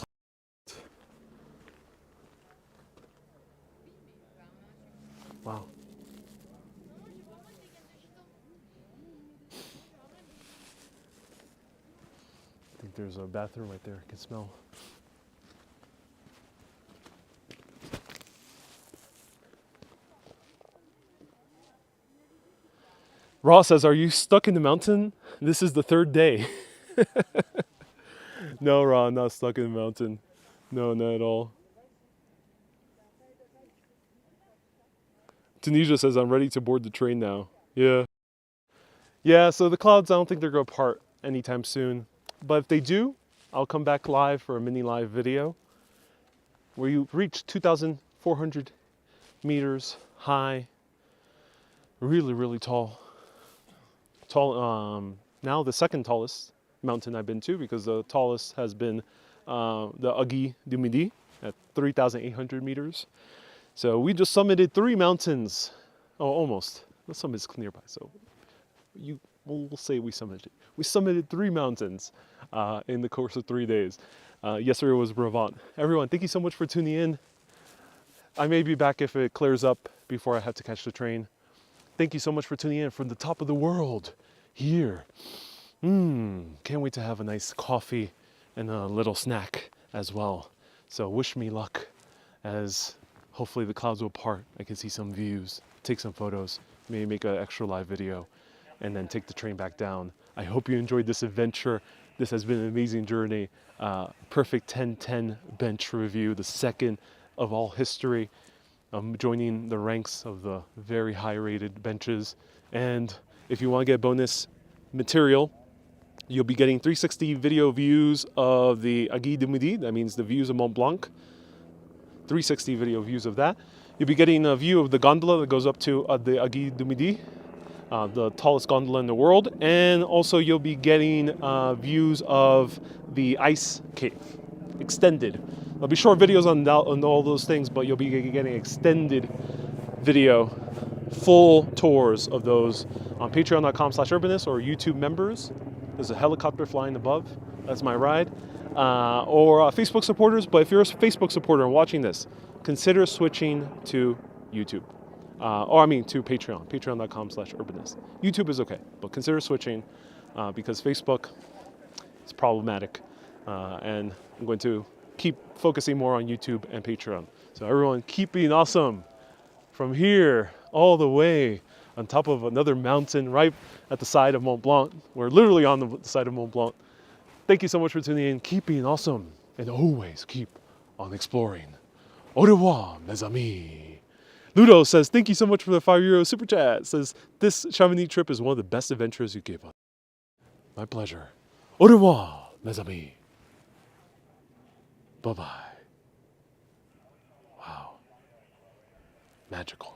wow. I think there's a bathroom right there. I can smell. Ross says, "Are you stuck in the mountain? This is the third day." No, Ron, not stuck in the mountain. No, not at all. Tunisia says, "I'm ready to board the train now." Yeah. Yeah, so the clouds, I don't think they're going to part anytime soon. But if they do, I'll come back live for a mini live video where you reach 2,400 meters high. Really, really tall. Now the second tallest mountain I've been to, because the tallest has been the Aiguille du Midi at 3,800 meters. So we just summited 3 mountains. Oh, almost. The summit is nearby, so we'll say we summited. We summited 3 mountains in the course of 3 days. Yesterday was Brabant. Everyone, thank you so much for tuning in. I may be back if it clears up before I have to catch the train. Thank you so much for tuning in from the top of the world here. Can't wait to have a nice coffee and a little snack as well. So wish me luck as hopefully the clouds will part. I can see some views, take some photos, maybe make an extra live video, and then take the train back down. I hope you enjoyed this adventure. This has been an amazing journey. Perfect 10-10 bench review, the second of all history. I'm joining the ranks of the very high-rated benches. And if you want to get bonus material, you'll be getting 360 video views of the Aiguille du Midi. That means the views of Mont Blanc. 360 video views of that. You'll be getting a view of the gondola that goes up to the Aiguille du Midi, the tallest gondola in the world. And also you'll be getting views of the ice cave, extended. There'll be short videos on all those things, but you'll be getting extended video, full tours of those on patreon.com/urbanist or YouTube members. There's a helicopter flying above. That's my ride. Or Facebook supporters. But if you're a Facebook supporter and watching this, consider switching to YouTube. To Patreon. Patreon.com/urbanist. YouTube is okay, but consider switching because Facebook is problematic. And I'm going to keep focusing more on YouTube and Patreon. So everyone, keep being awesome. From here, all the way on top of another mountain right at the side of Mont Blanc. We're literally on the side of Mont Blanc. Thank you so much for tuning in. Keep being awesome. And always keep on exploring. Au revoir, mes amis. Ludo says, thank you so much for the €5 super chat. Says, this Chamonix trip is one of the best adventures you gave us. My pleasure. Au revoir, mes amis. Bye-bye. Wow. Magical.